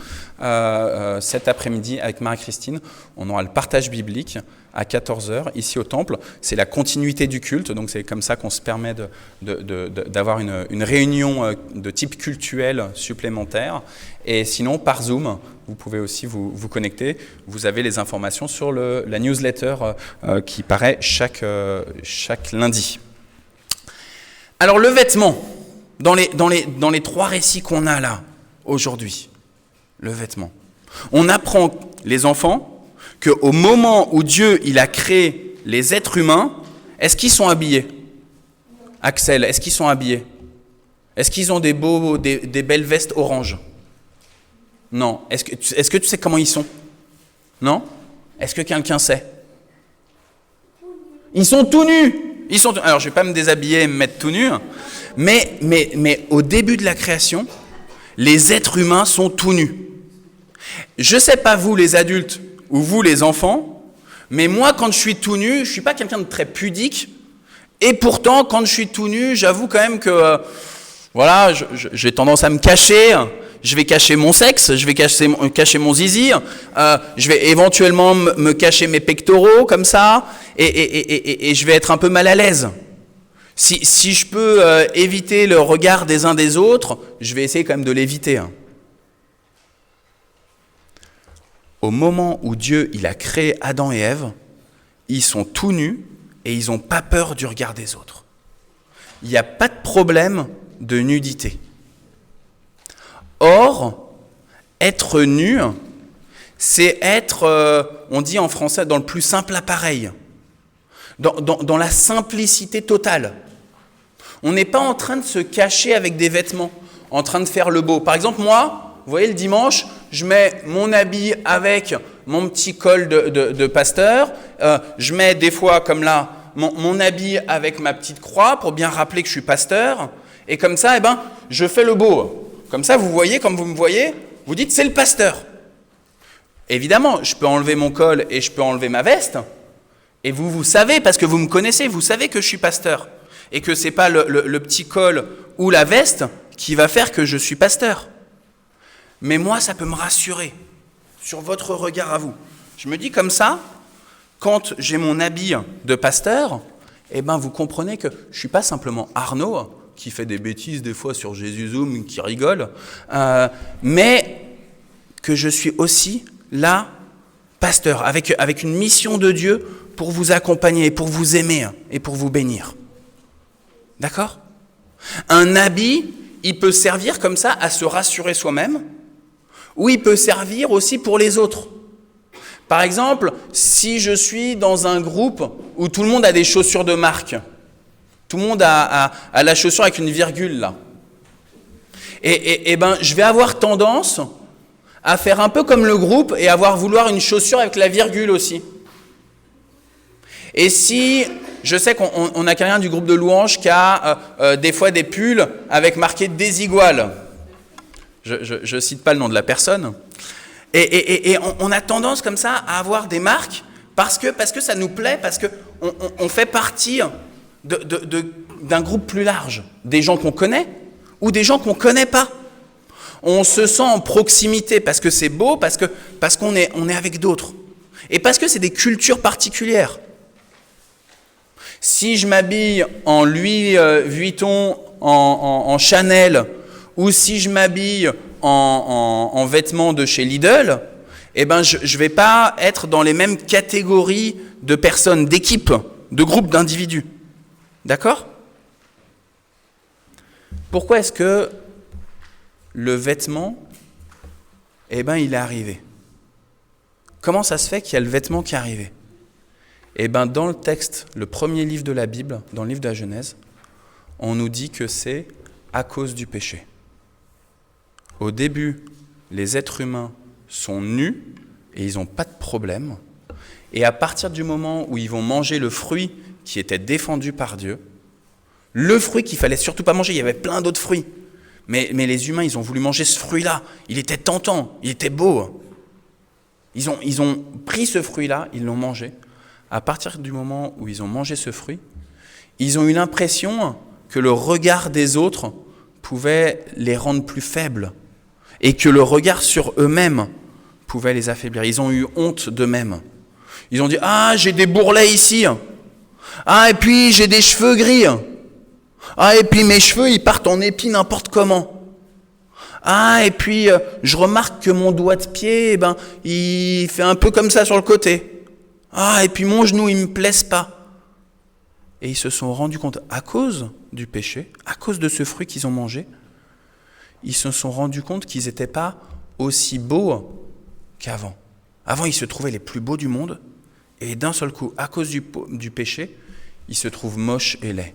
cet après-midi avec Marie-Christine. On aura le partage biblique à 14h ici au temple. C'est la continuité du culte, donc c'est comme ça qu'on se permet d'avoir une réunion de type cultuel supplémentaire. Et sinon, par Zoom, vous pouvez aussi vous connecter. Vous avez les informations sur la newsletter qui paraît chaque lundi. Alors le vêtement, dans les 3 récits qu'on a là, aujourd'hui, le vêtement. On apprend, les enfants, qu'au moment où Dieu il a créé les êtres humains, est-ce qu'ils sont habillés? Axel, est-ce qu'ils sont habillés? Est-ce qu'ils ont des belles vestes oranges? Non. Est-ce que tu sais comment ils sont? Non? Est-ce que quelqu'un sait? Ils sont tout nus. Alors, je ne vais pas me déshabiller et me mettre tout nu, mais au début de la création, les êtres humains sont tout nus. Je ne sais pas vous les adultes ou vous les enfants, mais moi quand je suis tout nu, je ne suis pas quelqu'un de très pudique, et pourtant quand je suis tout nu, j'avoue quand même que voilà, j'ai tendance à me cacher. Je vais cacher mon sexe, je vais cacher mon zizi, je vais éventuellement me cacher mes pectoraux comme ça, et je vais être un peu mal à l'aise. Si je peux éviter le regard des uns des autres, je vais essayer quand même de l'éviter. Au moment où Dieu il a créé Adam et Ève, ils sont tout nus et ils n'ont pas peur du regard des autres. Il n'y a pas de problème de nudité. Or, être nu, c'est être, on dit en français, dans le plus simple appareil, dans la simplicité totale. On n'est pas en train de se cacher avec des vêtements, en train de faire le beau. Par exemple, moi, vous voyez, le dimanche, je mets mon habit avec mon petit col de pasteur, je mets des fois, comme là, mon habit avec ma petite croix pour bien rappeler que je suis pasteur, et comme ça, je fais le beau. Comme ça, vous voyez, comme vous me voyez, vous dites, c'est le pasteur. Évidemment, je peux enlever mon col et je peux enlever ma veste. Et vous savez, parce que vous me connaissez, vous savez que je suis pasteur. Et que ce n'est pas le petit col ou la veste qui va faire que je suis pasteur. Mais moi, ça peut me rassurer sur votre regard à vous. Je me dis comme ça, quand j'ai mon habit de pasteur, vous comprenez que je ne suis pas simplement Arnaud, qui fait des bêtises des fois sur Jésus Zoom, qui rigole, mais que je suis aussi là, pasteur, avec une mission de Dieu pour vous accompagner, pour vous aimer et pour vous bénir. D'accord? Un habit, il peut servir comme ça à se rassurer soi-même, ou il peut servir aussi pour les autres. Par exemple, si je suis dans un groupe où tout le monde a des chaussures de marque, tout le monde a la chaussure avec une virgule là. Et je vais avoir tendance à faire un peu comme le groupe et vouloir une chaussure avec la virgule aussi. Et si je sais qu'on a quelqu'un du groupe de louanges qui a des fois des pulls avec marqué désigual. Je ne cite pas le nom de la personne. Et on a tendance comme ça à avoir des marques parce que ça nous plaît, parce qu'on fait partie d'un groupe plus large, des gens qu'on connaît ou des gens qu'on ne connaît pas. On se sent en proximité parce que c'est beau, parce qu'on est avec d'autres. Et parce que c'est des cultures particulières. Si je m'habille en Louis Vuitton, en Chanel, ou si je m'habille en vêtements de chez Lidl, je ne vais pas être dans les mêmes catégories de personnes, d'équipes, de groupes d'individus. D'accord? Pourquoi est-ce que le vêtement, il est arrivé? Comment ça se fait qu'il y a le vêtement qui est arrivé? Dans le texte, le premier livre de la Bible, dans le livre de la Genèse, on nous dit que c'est à cause du péché. Au début, les êtres humains sont nus et ils n'ont pas de problème. Et à partir du moment où ils vont manger le fruit qui était défendu par Dieu, le fruit qu'il ne fallait surtout pas manger, il y avait plein d'autres fruits. Mais les humains, ils ont voulu manger ce fruit-là. Il était tentant, il était beau. Ils ont pris ce fruit-là, ils l'ont mangé. À partir du moment où ils ont mangé ce fruit, ils ont eu l'impression que le regard des autres pouvait les rendre plus faibles et que le regard sur eux-mêmes pouvait les affaiblir. Ils ont eu honte d'eux-mêmes. Ils ont dit « Ah, j'ai des bourrelets ici. Ah, et puis j'ai des cheveux gris. Ah, et puis mes cheveux, ils partent en épis n'importe comment. Ah, et puis je remarque que mon doigt de pied, il fait un peu comme ça sur le côté. Ah, et puis mon genou, il me plaise pas. » Et ils se sont rendus compte, à cause du péché, à cause de ce fruit qu'ils ont mangé, ils se sont rendus compte qu'ils n'étaient pas aussi beaux qu'avant. Avant, ils se trouvaient les plus beaux du monde, et d'un seul coup, à cause du péché, ils se trouvent moches et laids.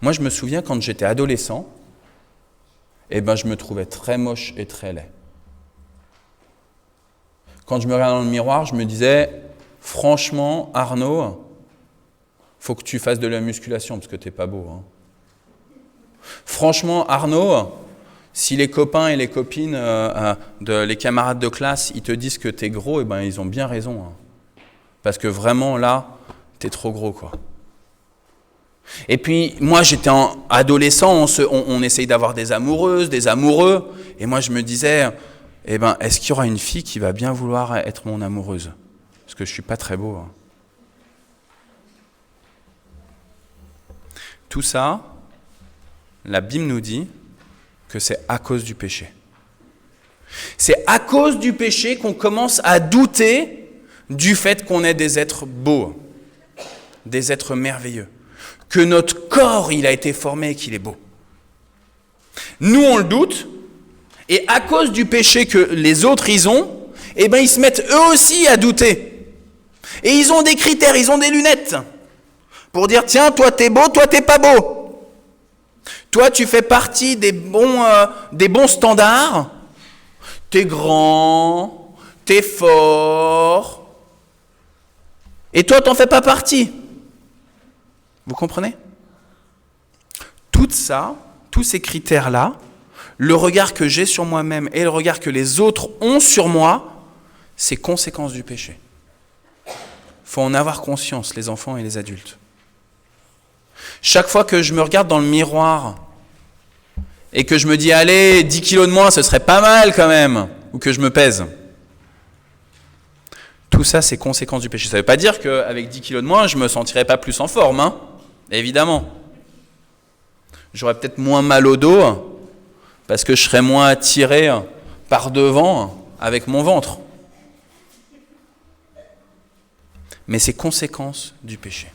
Moi, je me souviens, quand j'étais adolescent, je me trouvais très moche et très laid. Quand je me regardais dans le miroir, je me disais... Franchement, Arnaud, faut que tu fasses de la musculation parce que t'es pas beau. Hein. Franchement, Arnaud, si les copains et les copines, les camarades de classe, ils te disent que t'es gros, ils ont bien raison. Hein. Parce que vraiment, là, t'es trop gros, quoi. Et puis, moi, j'étais adolescent, on essaye d'avoir des amoureuses, des amoureux, et moi, je me disais, est-ce qu'il y aura une fille qui va bien vouloir être mon amoureuse ? Parce que je ne suis pas très beau. Hein. Tout ça, la Bible nous dit que c'est à cause du péché. C'est à cause du péché qu'on commence à douter du fait qu'on est des êtres beaux, des êtres merveilleux, que notre corps, il a été formé et qu'il est beau. Nous, on le doute, et à cause du péché que les autres, ils ont, ils se mettent eux aussi à douter. Et ils ont des critères, ils ont des lunettes pour dire, tiens, toi t'es beau, toi t'es pas beau. Toi tu fais partie des bons standards, t'es grand, t'es fort, et toi t'en fais pas partie. Vous comprenez ? Tout ça, tous ces critères-là, le regard que j'ai sur moi-même et le regard que les autres ont sur moi, c'est conséquence du péché. Il faut en avoir conscience, les enfants et les adultes. Chaque fois que je me regarde dans le miroir et que je me dis, allez, 10 kilos de moins, ce serait pas mal quand même, ou que je me pèse. Tout ça, c'est conséquence du péché. Ça ne veut pas dire qu'avec 10 kilos de moins, je ne me sentirais pas plus en forme, hein, évidemment. J'aurais peut-être moins mal au dos, parce que je serais moins attiré par devant avec mon ventre. Mais c'est conséquence du péché.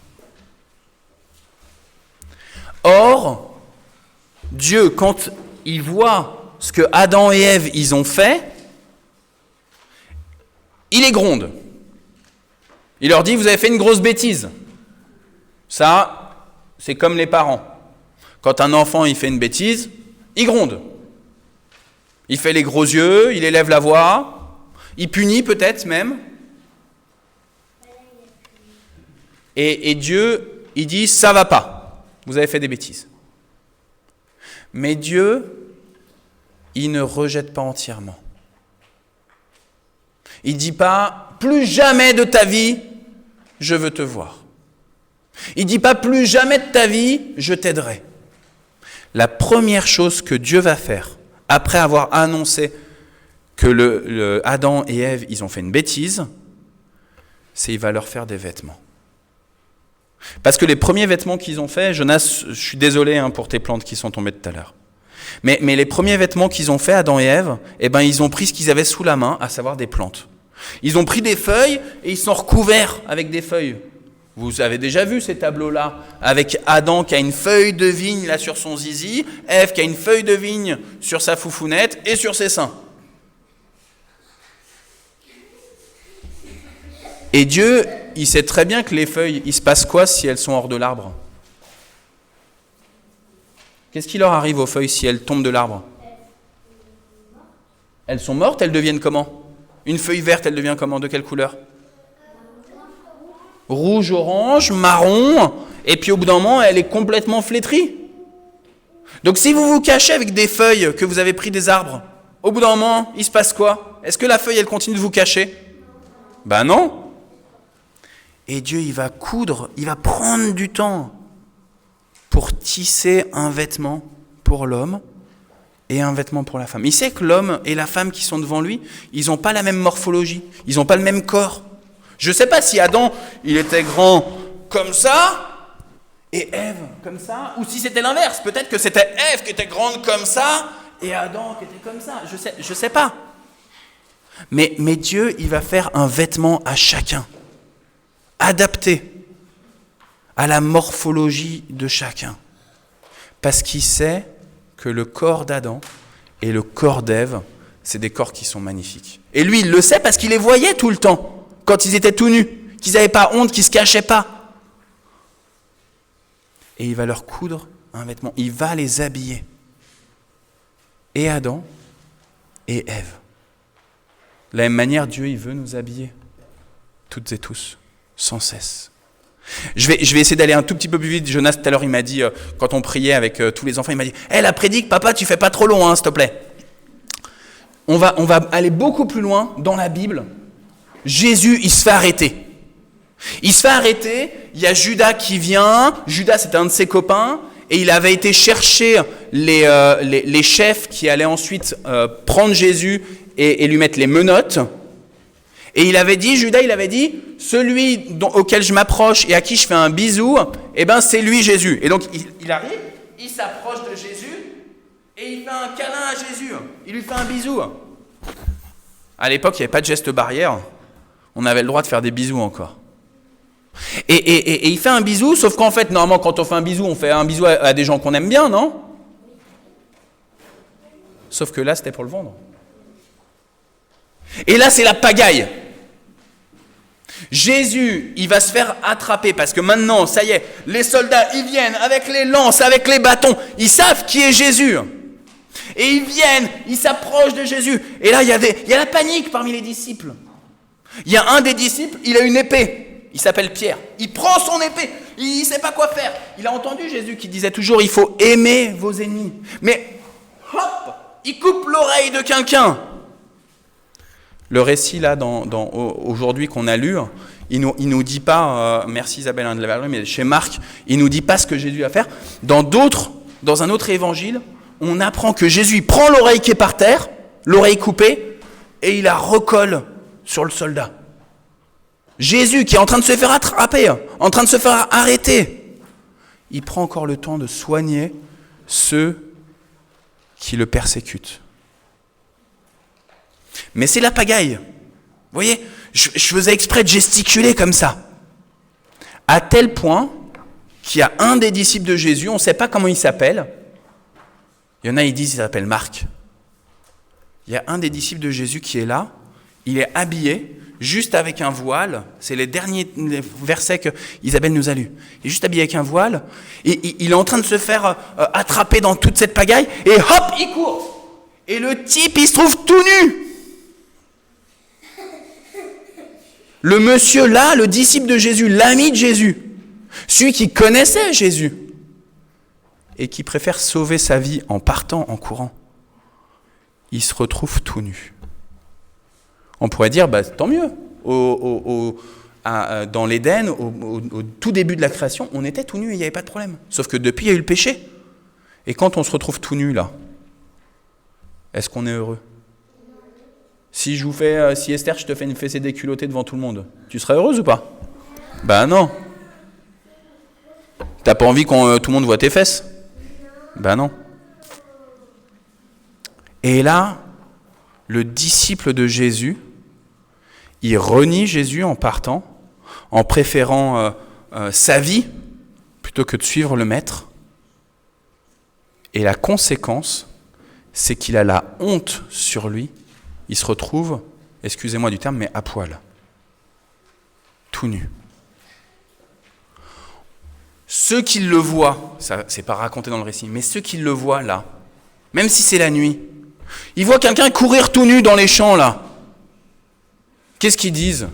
Or, Dieu, quand il voit ce que Adam et Ève ils ont fait, il les gronde. Il leur dit, vous avez fait une grosse bêtise. Ça, c'est comme les parents. Quand un enfant il fait une bêtise, il gronde. Il fait les gros yeux, il élève la voix, il punit peut-être même. Et Dieu, il dit, ça va pas, vous avez fait des bêtises. Mais Dieu, il ne rejette pas entièrement. Il ne dit pas, plus jamais de ta vie, je veux te voir. Il ne dit pas, plus jamais de ta vie, je t'aiderai. La première chose que Dieu va faire, après avoir annoncé que Adam et Ève, ils ont fait une bêtise, c'est qu'il va leur faire des vêtements. Parce que les premiers vêtements qu'ils ont fait, Jonas, je suis désolé pour tes plantes qui sont tombées tout à l'heure. Mais les premiers vêtements qu'ils ont fait, Adam et Ève, ils ont pris ce qu'ils avaient sous la main, à savoir des plantes. Ils ont pris des feuilles et ils sont recouverts avec des feuilles. Vous avez déjà vu ces tableaux-là, avec Adam qui a une feuille de vigne là sur son zizi, Ève qui a une feuille de vigne sur sa foufounette et sur ses seins. Et Dieu, il sait très bien que les feuilles, il se passe quoi si elles sont hors de l'arbre ? Qu'est-ce qui leur arrive aux feuilles si elles tombent de l'arbre ? Elles sont mortes, elles deviennent comment ? Une feuille verte, elle devient comment ? De quelle couleur ? Rouge, orange, marron, et puis au bout d'un moment, elle est complètement flétrie. Donc si vous vous cachez avec des feuilles que vous avez pris des arbres, au bout d'un moment, il se passe quoi ? Est-ce que la feuille, elle continue de vous cacher ? Ben non. Et Dieu, il va coudre, il va prendre du temps pour tisser un vêtement pour l'homme et un vêtement pour la femme. Il sait que l'homme et la femme qui sont devant lui, ils n'ont pas la même morphologie, ils n'ont pas le même corps. Je ne sais pas si Adam, il était grand comme ça, et Ève comme ça, ou si c'était l'inverse. Peut-être que c'était Ève qui était grande comme ça, et Adam qui était comme ça. Je sais pas. Mais Dieu, il va faire un vêtement à chacun, adapté à la morphologie de chacun. Parce qu'il sait que le corps d'Adam et le corps d'Ève, c'est des corps qui sont magnifiques. Et lui, il le sait parce qu'il les voyait tout le temps, quand ils étaient tout nus, qu'ils n'avaient pas honte, qu'ils ne se cachaient pas. Et il va leur coudre un vêtement, il va les habiller. Et Adam et Ève. De la même manière, Dieu, il veut nous habiller, toutes et tous, sans cesse. Je vais essayer d'aller un tout petit peu plus vite. Jonas, tout à l'heure, il m'a dit, quand on priait avec tous les enfants, il m'a dit « la prédique, papa, tu fais pas trop long, s'il te plaît. » On va aller beaucoup plus loin dans la Bible. Jésus, il se fait arrêter. Il se fait arrêter, il y a Judas qui vient. Judas, c'était un de ses copains. Et il avait été chercher les chefs qui allaient ensuite prendre Jésus et lui mettre les menottes. Et Judas, il avait dit, celui auquel je m'approche et à qui je fais un bisou, c'est lui Jésus. Et donc, il arrive, il s'approche de Jésus, et il fait un câlin à Jésus. Il lui fait un bisou. À l'époque, il n'y avait pas de geste barrière. On avait le droit de faire des bisous encore. Et il fait un bisou, sauf qu'en fait, normalement, quand on fait un bisou à des gens qu'on aime bien, non? Sauf que là, c'était pour le vendre. Et là, c'est la pagaille. Jésus, il va se faire attraper parce que maintenant, ça y est, les soldats, ils viennent avec les lances, avec les bâtons. Ils savent qui est Jésus. Et ils viennent, ils s'approchent de Jésus. Et là, il y a la panique parmi les disciples. Il y a un des disciples, il a une épée. Il s'appelle Pierre. Il prend son épée. Il ne sait pas quoi faire. Il a entendu Jésus qui disait toujours, il faut aimer vos ennemis. Mais, hop, il coupe l'oreille de quelqu'un. Le récit là, aujourd'hui qu'on a lu, il nous dit pas, merci Isabelle de l'avoir lu, mais chez Marc, il nous dit pas ce que Jésus va faire. Dans un autre évangile, on apprend que Jésus prend l'oreille qui est par terre, l'oreille coupée, et il la recolle sur le soldat. Jésus qui est en train de se faire attraper, en train de se faire arrêter, il prend encore le temps de soigner ceux qui le persécutent. Mais c'est la pagaille. Vous voyez, je faisais exprès de gesticuler comme ça. À tel point qu'il y a un des disciples de Jésus, on ne sait pas comment il s'appelle. Il y en a, ils disent qu'il s'appelle Marc. Il y a un des disciples de Jésus qui est là. Il est habillé, juste avec un voile. C'est les derniers versets que Isabelle nous a lus. Il est juste habillé avec un voile. Et il est en train de se faire attraper dans toute cette pagaille. Et hop, il court. Et le type, il se trouve tout nu. Le monsieur là, le disciple de Jésus, l'ami de Jésus, celui qui connaissait Jésus et qui préfère sauver sa vie en partant, en courant, il se retrouve tout nu. On pourrait dire, tant mieux. Dans l'Éden, au tout début de la création, on était tout nu et il n'y avait pas de problème. Sauf que depuis, il y a eu le péché. Et quand on se retrouve tout nu là, est-ce qu'on est heureux ? Si Esther, je te fais une fessée déculottée devant tout le monde, tu serais heureuse ou pas ? Non. T'as pas envie que tout le monde voit tes fesses ? Non. Et là, le disciple de Jésus, il renie Jésus en partant, en préférant sa vie plutôt que de suivre le maître. Et la conséquence, c'est qu'il a la honte sur lui. Il se retrouve, excusez-moi du terme, mais à poil. Tout nu. Ceux qui le voient, ça c'est pas raconté dans le récit, mais ceux qui le voient là, même si c'est la nuit, ils voient quelqu'un courir tout nu dans les champs là. Qu'est-ce qu'ils disent ?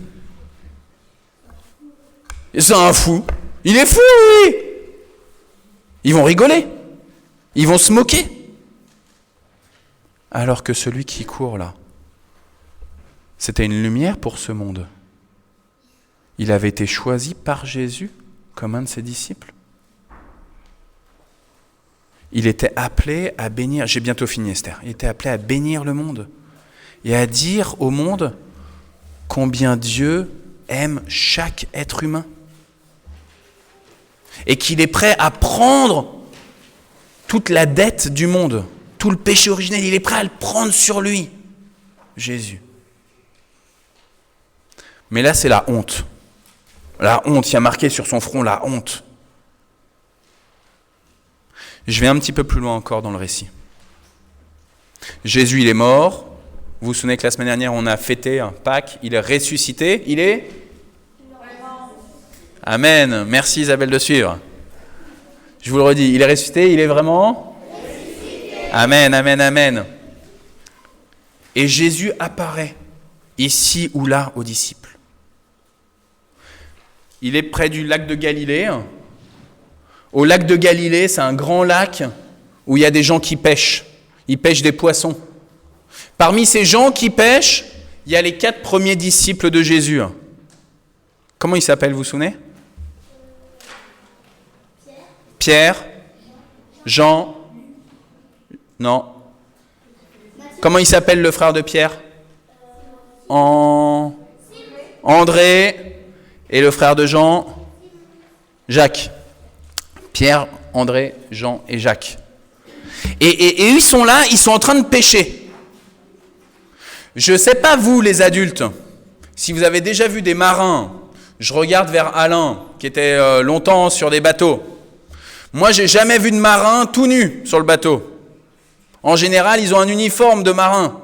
C'est un fou. Il est fou, lui ! Ils vont rigoler. Ils vont se moquer. Alors que celui qui court là, c'était une lumière pour ce monde. Il avait été choisi par Jésus comme un de ses disciples. Il était appelé à bénir, j'ai bientôt fini Esther, il était appelé à bénir le monde et à dire au monde combien Dieu aime chaque être humain et qu'il est prêt à prendre toute la dette du monde, tout le péché originel, il est prêt à le prendre sur lui, Jésus. Mais là, c'est la honte. La honte, il y a marqué sur son front la honte. Je vais un petit peu plus loin encore dans le récit. Jésus, il est mort. Vous vous souvenez que la semaine dernière, on a fêté un Pâques. Il est ressuscité. Il est Amen. Merci Isabelle de suivre. Je vous le redis, il est ressuscité. Il est vraiment Amen, amen, amen. Et Jésus apparaît ici ou là aux disciples. Il est près du lac de Galilée. Au lac de Galilée, c'est un grand lac où il y a des gens qui pêchent. Ils pêchent des poissons. Parmi ces gens qui pêchent, il y a les 4 premiers disciples de Jésus. Comment ils s'appellent, vous vous souvenez ? Pierre, Jean, non. Comment il s'appelle le frère de Pierre ? André, et le frère de Jean, Jacques. Pierre, André, Jean et Jacques. Et ils sont là, ils sont en train de pêcher. Je ne sais pas vous les adultes, si vous avez déjà vu des marins, je regarde vers Alain, qui était longtemps sur des bateaux. Moi, j'ai jamais vu de marin tout nu sur le bateau. En général, ils ont un uniforme de marin.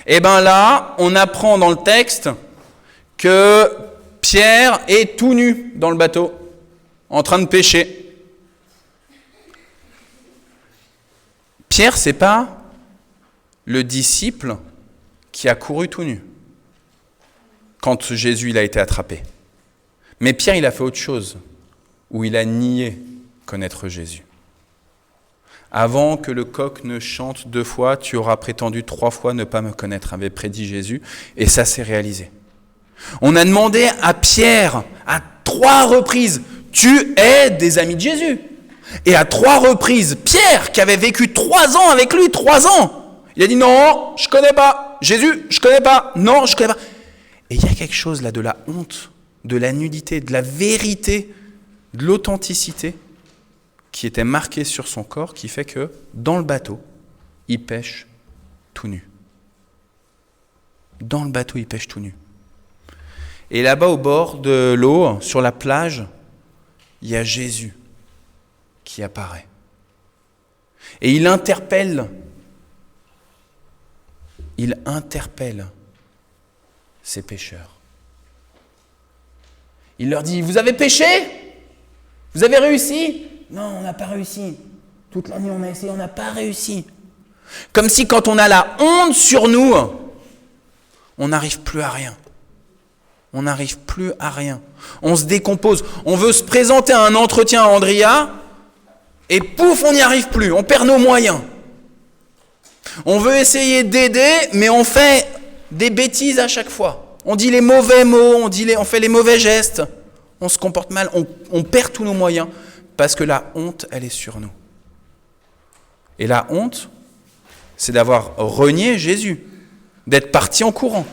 Et bien là, on apprend dans le texte que Pierre est tout nu dans le bateau, en train de pêcher. Pierre, c'est pas le disciple qui a couru tout nu quand Jésus il a été attrapé. Mais Pierre, il a fait autre chose, où il a nié connaître Jésus. Avant que le coq ne chante 2 fois, tu auras prétendu 3 fois ne pas me connaître, avait prédit Jésus, et ça s'est réalisé. On a demandé à Pierre à 3 reprises, tu es des amis de Jésus. Et à 3 reprises, Pierre, qui avait vécu 3 ans avec lui, 3 ans, il a dit non, je connais pas. Jésus, je connais pas. Non, je connais pas. Et il y a quelque chose là de la honte, de la nudité, de la vérité, de l'authenticité qui était marqué sur son corps, qui fait que dans le bateau, il pêche tout nu. Dans le bateau, il pêche tout nu. Et là-bas, au bord de l'eau, sur la plage, il y a Jésus qui apparaît. Et il interpelle ces pêcheurs. Il leur dit, vous avez pêché ? Vous avez réussi ? Non, on n'a pas réussi. Toute la nuit, on a essayé, on n'a pas réussi. Comme si quand on a la honte sur nous, on n'arrive plus à rien. On n'arrive plus à rien. On se décompose. On veut se présenter à un entretien à Andria et pouf, on n'y arrive plus. On perd nos moyens. On veut essayer d'aider, mais on fait des bêtises à chaque fois. On dit les mauvais mots, on fait les mauvais gestes. On se comporte mal, on perd tous nos moyens parce que la honte, elle est sur nous. Et la honte, c'est d'avoir renié Jésus, d'être parti en courant.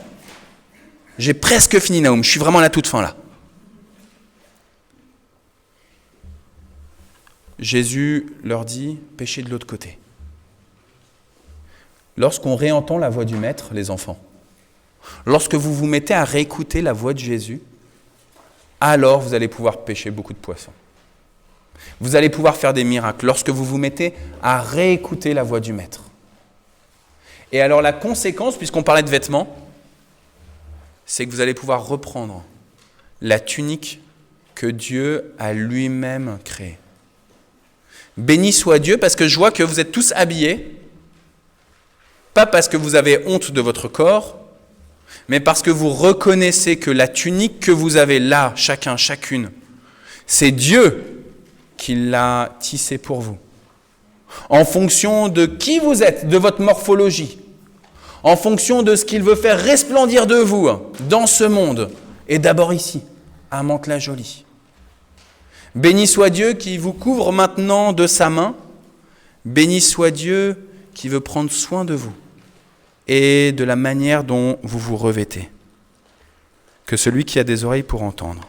J'ai presque fini, Naoum, je suis vraiment à la toute fin là. Jésus leur dit, pêchez de l'autre côté. Lorsqu'on réentend la voix du Maître, les enfants, lorsque vous vous mettez à réécouter la voix de Jésus, alors vous allez pouvoir pêcher beaucoup de poissons. Vous allez pouvoir faire des miracles lorsque vous vous mettez à réécouter la voix du Maître. Et alors la conséquence, puisqu'on parlait de vêtements, c'est que vous allez pouvoir reprendre la tunique que Dieu a lui-même créée. Béni soit Dieu, parce que je vois que vous êtes tous habillés, pas parce que vous avez honte de votre corps, mais parce que vous reconnaissez que la tunique que vous avez là, chacun, chacune, c'est Dieu qui l'a tissée pour vous. En fonction de qui vous êtes, de votre morphologie, en fonction de ce qu'il veut faire resplendir de vous dans ce monde, et d'abord ici, à Mantes-la-Jolie. Béni soit Dieu qui vous couvre maintenant de sa main. Béni soit Dieu qui veut prendre soin de vous et de la manière dont vous vous revêtez. Que celui qui a des oreilles pour entendre,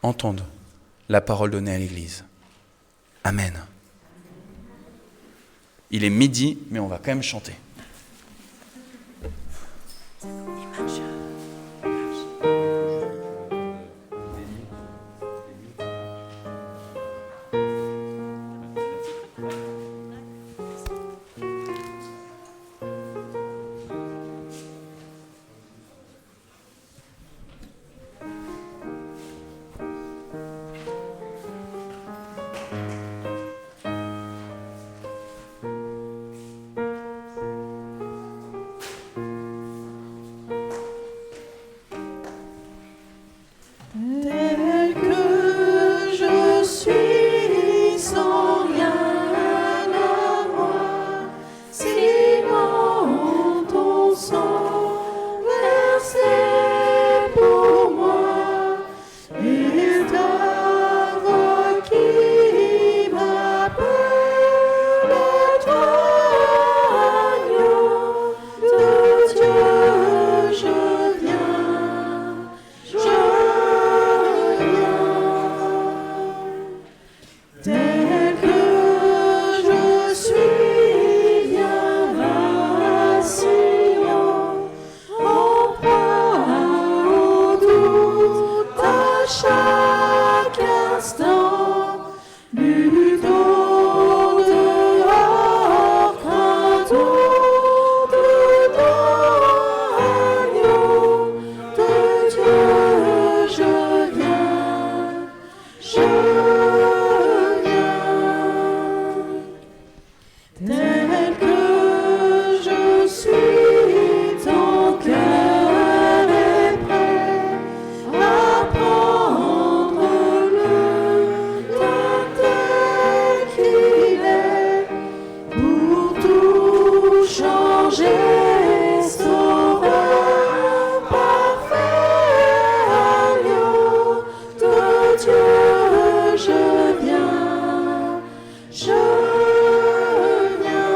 entende la parole donnée à l'Église. Amen. Il est midi, mais on va quand même chanter. Tel que je suis sans rien à moi, sinon ton sang versé pour moi, et ta voix qui m'appelle, toi, agneau de Dieu, je viens. Tel que je suis bien vacillant, en proie au doute à chaque instant, luttant dehors, craintons dedans, agneau de Dieu, je viens. Tel que je suis, ton cœur est prêt à prendre le temps tel qu'il est, pour tout changer, sauveur parfait, agneau de Dieu, je viens, je viens.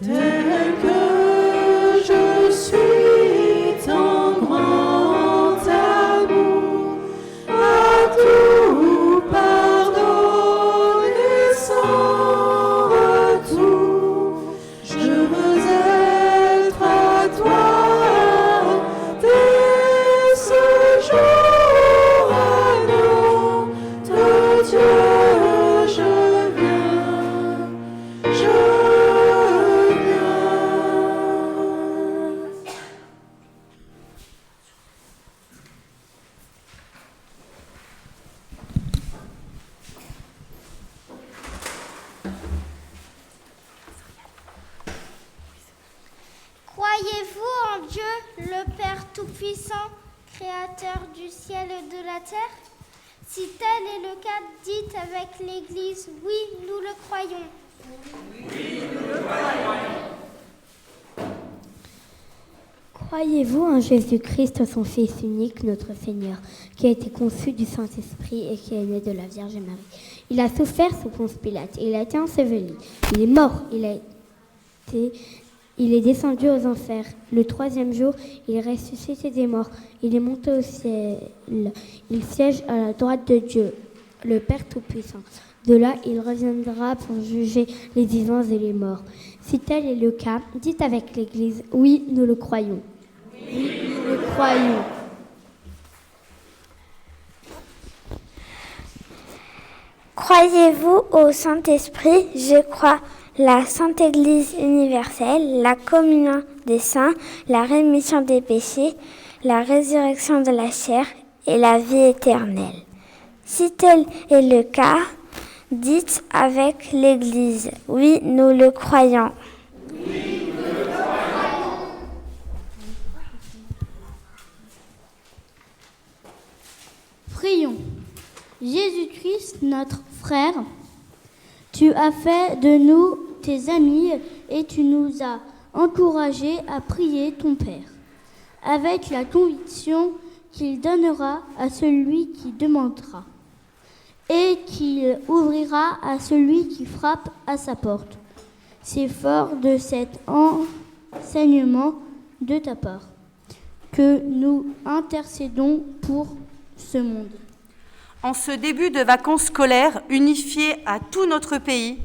Tel que je suis, ton grand amour a tout pardonné sans retour. Je veux être à toi dès ce jour, agneau de Dieu, je viens, je viens. Croyez-vous en Dieu, le Père Tout-Puissant, Créateur du ciel et de la terre? Si tel est le cas, dites avec l'Église, oui, nous le croyons. Croyez-vous en Jésus-Christ, son Fils unique, notre Seigneur, qui a été conçu du Saint-Esprit et qui est né de la Vierge Marie? Il a souffert sous Ponce Pilate, il a été enseveli, il est mort, il est descendu aux enfers. Le troisième jour, il est ressuscité des morts, il est monté au ciel, il siège à la droite de Dieu, le Père Tout-Puissant. De là, il reviendra pour juger les vivants et les morts. Si tel est le cas, dites avec l'Église, oui, nous le croyons. Oui, nous le croyons. Croyez-vous au Saint-Esprit? Je crois la Sainte Église universelle, la communion des saints, la rémission des péchés, la résurrection de la chair et la vie éternelle. Si tel est le cas, dites avec l'Église, oui, nous le croyons. Oui, nous le croyons. Prions. Jésus-Christ, notre frère, tu as fait de nous tes amis et tu nous as encouragés à prier ton Père, avec la conviction qu'il donnera à celui qui demandera, et qu'il ouvrira à celui qui frappe à sa porte. C'est fort de cet enseignement de ta part que nous intercédons pour ce monde. En ce début de vacances scolaires unifiées à tout notre pays,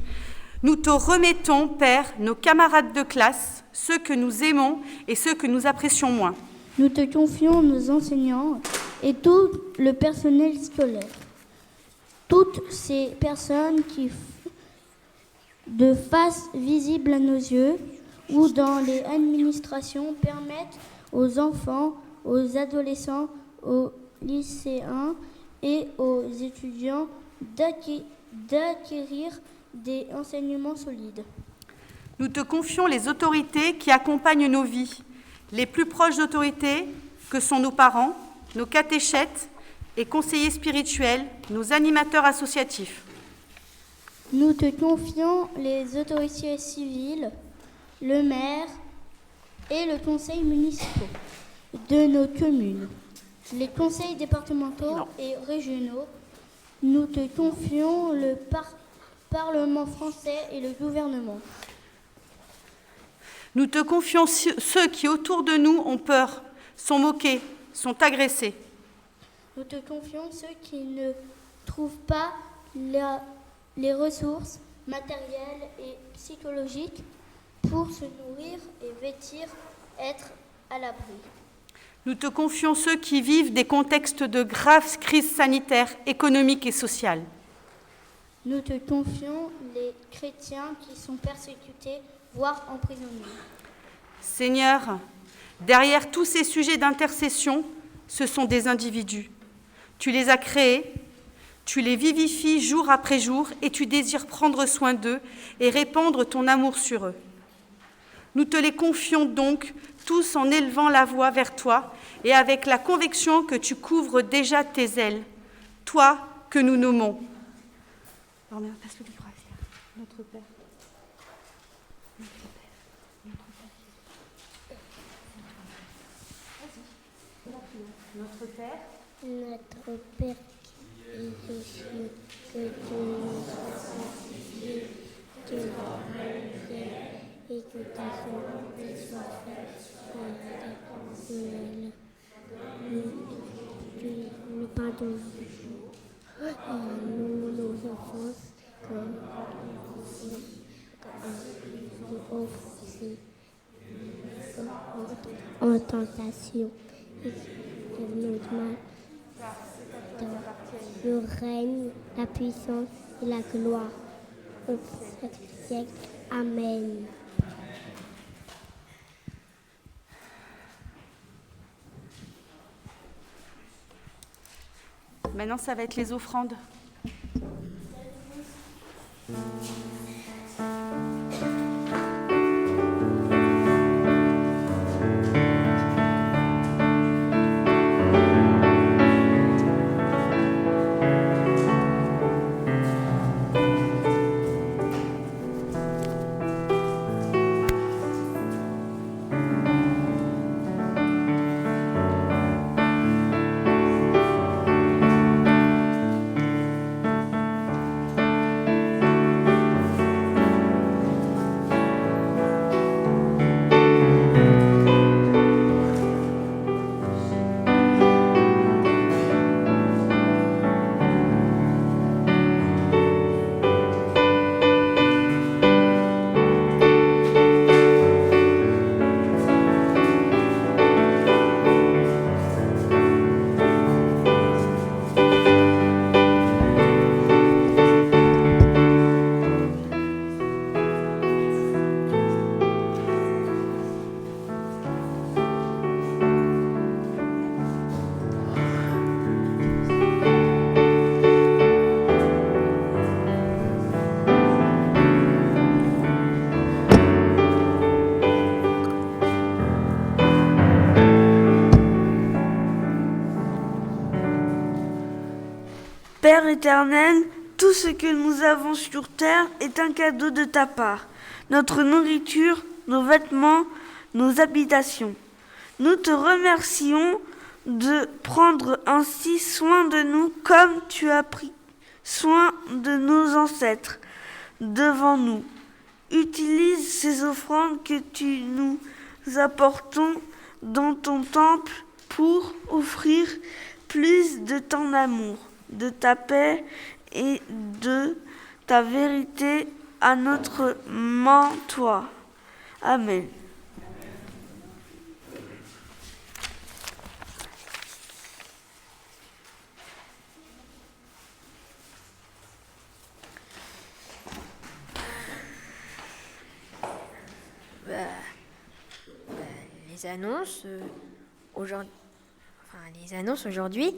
nous te remettons, Père, nos camarades de classe, ceux que nous aimons et ceux que nous apprécions moins. Nous te confions nos enseignants et tout le personnel scolaire. Toutes ces personnes qui, de face visible à nos yeux ou dans les administrations, permettent aux enfants, aux adolescents, aux lycéens et aux étudiants d'acquérir des enseignements solides. Nous te confions les autorités qui accompagnent nos vies, les plus proches autorités que sont nos parents, nos catéchètes et conseillers spirituels, nos animateurs associatifs. Nous te confions les autorités civiles, le maire et le conseil municipal de nos communes, les conseils départementaux et régionaux. Nous te confions le Parlement français et le gouvernement. Nous te confions ceux qui autour de nous ont peur, sont moqués, sont agressés. Nous te confions ceux qui ne trouvent pas les ressources matérielles et psychologiques pour se nourrir et vêtir, être à l'abri. Nous te confions ceux qui vivent des contextes de graves crises sanitaires, économiques et sociales. Nous te confions les chrétiens qui sont persécutés, voire emprisonnés. Seigneur, derrière tous ces sujets d'intercession, ce sont des individus. Tu les as créés, tu les vivifies jour après jour et tu désires prendre soin d'eux et répandre ton amour sur eux. Nous te les confions donc tous en élevant la voix vers toi et avec la conviction que tu couvres déjà tes ailes, toi que nous nommons. Alors, passe le livre à Sia. Notre Père. Notre Père. Notre Père qui es aux cieux, que tu nous sois sanctifié, que ton règne vienne et que ta volonté soit faite sur la terre comme elle. Nous pardonnons nos offenses comme nous offensés en tentation. Nous mal. Le règne, la puissance et la gloire au siècle. Amen. Maintenant, ça va être les offrandes. Père éternel, tout ce que nous avons sur terre est un cadeau de ta part. Notre nourriture, nos vêtements, nos habitations. Nous te remercions de prendre ainsi soin de nous comme tu as pris soin de nos ancêtres devant nous. Utilise ces offrandes que tu nous apportons dans ton temple pour offrir plus de ton amour, de ta paix et de ta vérité à notre mentor. Amen. Les annonces aujourd'hui.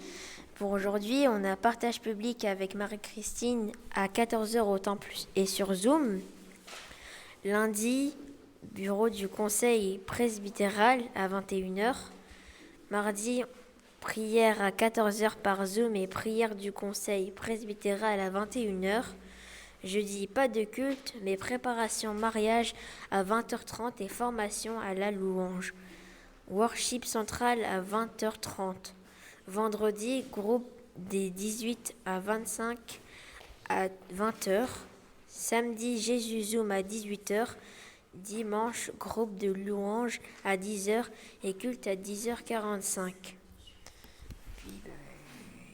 Pour aujourd'hui, on a partage public avec Marie-Christine à 14h au Temple et sur Zoom. Lundi, bureau du conseil presbytéral à 21h. Mardi, prière à 14h par Zoom et prière du conseil presbytéral à 21h. Jeudi, pas de culte, mais préparation mariage à 20h30 et formation à la louange. Worship central à 20h30. Vendredi, groupe des 18 à 25 à 20h. Samedi, Jésus Zoom à 18h. Dimanche, groupe de louange à 10h et culte à 10h45. Puis,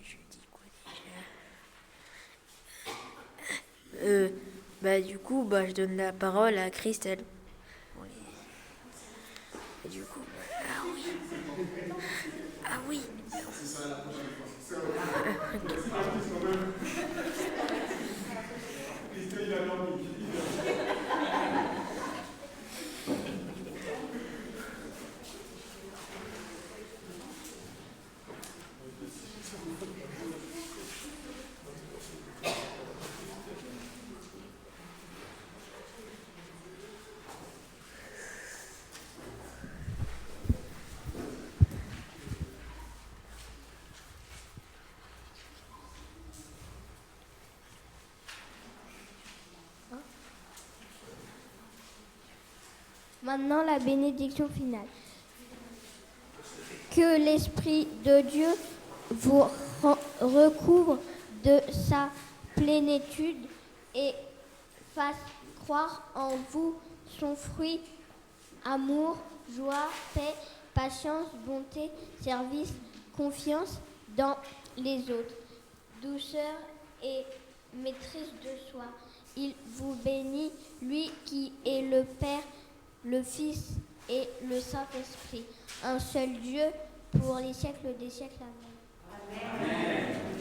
jeudi, quoi déjà du coup, je donne la parole à Christelle. Du coup, ah oui. Maintenant, la bénédiction finale. Que l'Esprit de Dieu vous recouvre de sa plénitude et fasse croire en vous son fruit, amour, joie, paix, patience, bonté, service, confiance dans les autres, douceur et maîtrise de soi. Il vous bénit, lui qui est le Père, le Fils et le Saint-Esprit, un seul Dieu pour les siècles des siècles. Amen. Amen.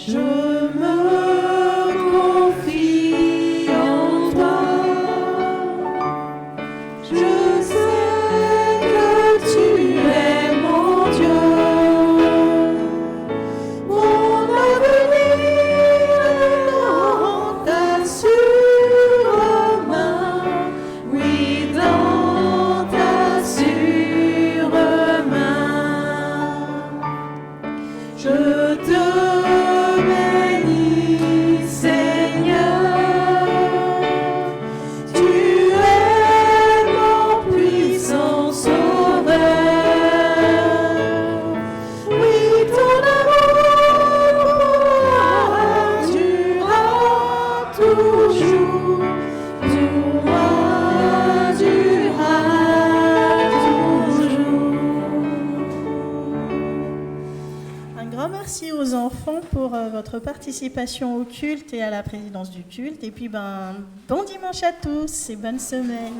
Je me confie en toi. toujours, du roi durera toujours. Un grand merci aux enfants pour votre participation au culte et à la présidence du culte. Et puis, bon dimanche à tous et bonne semaine.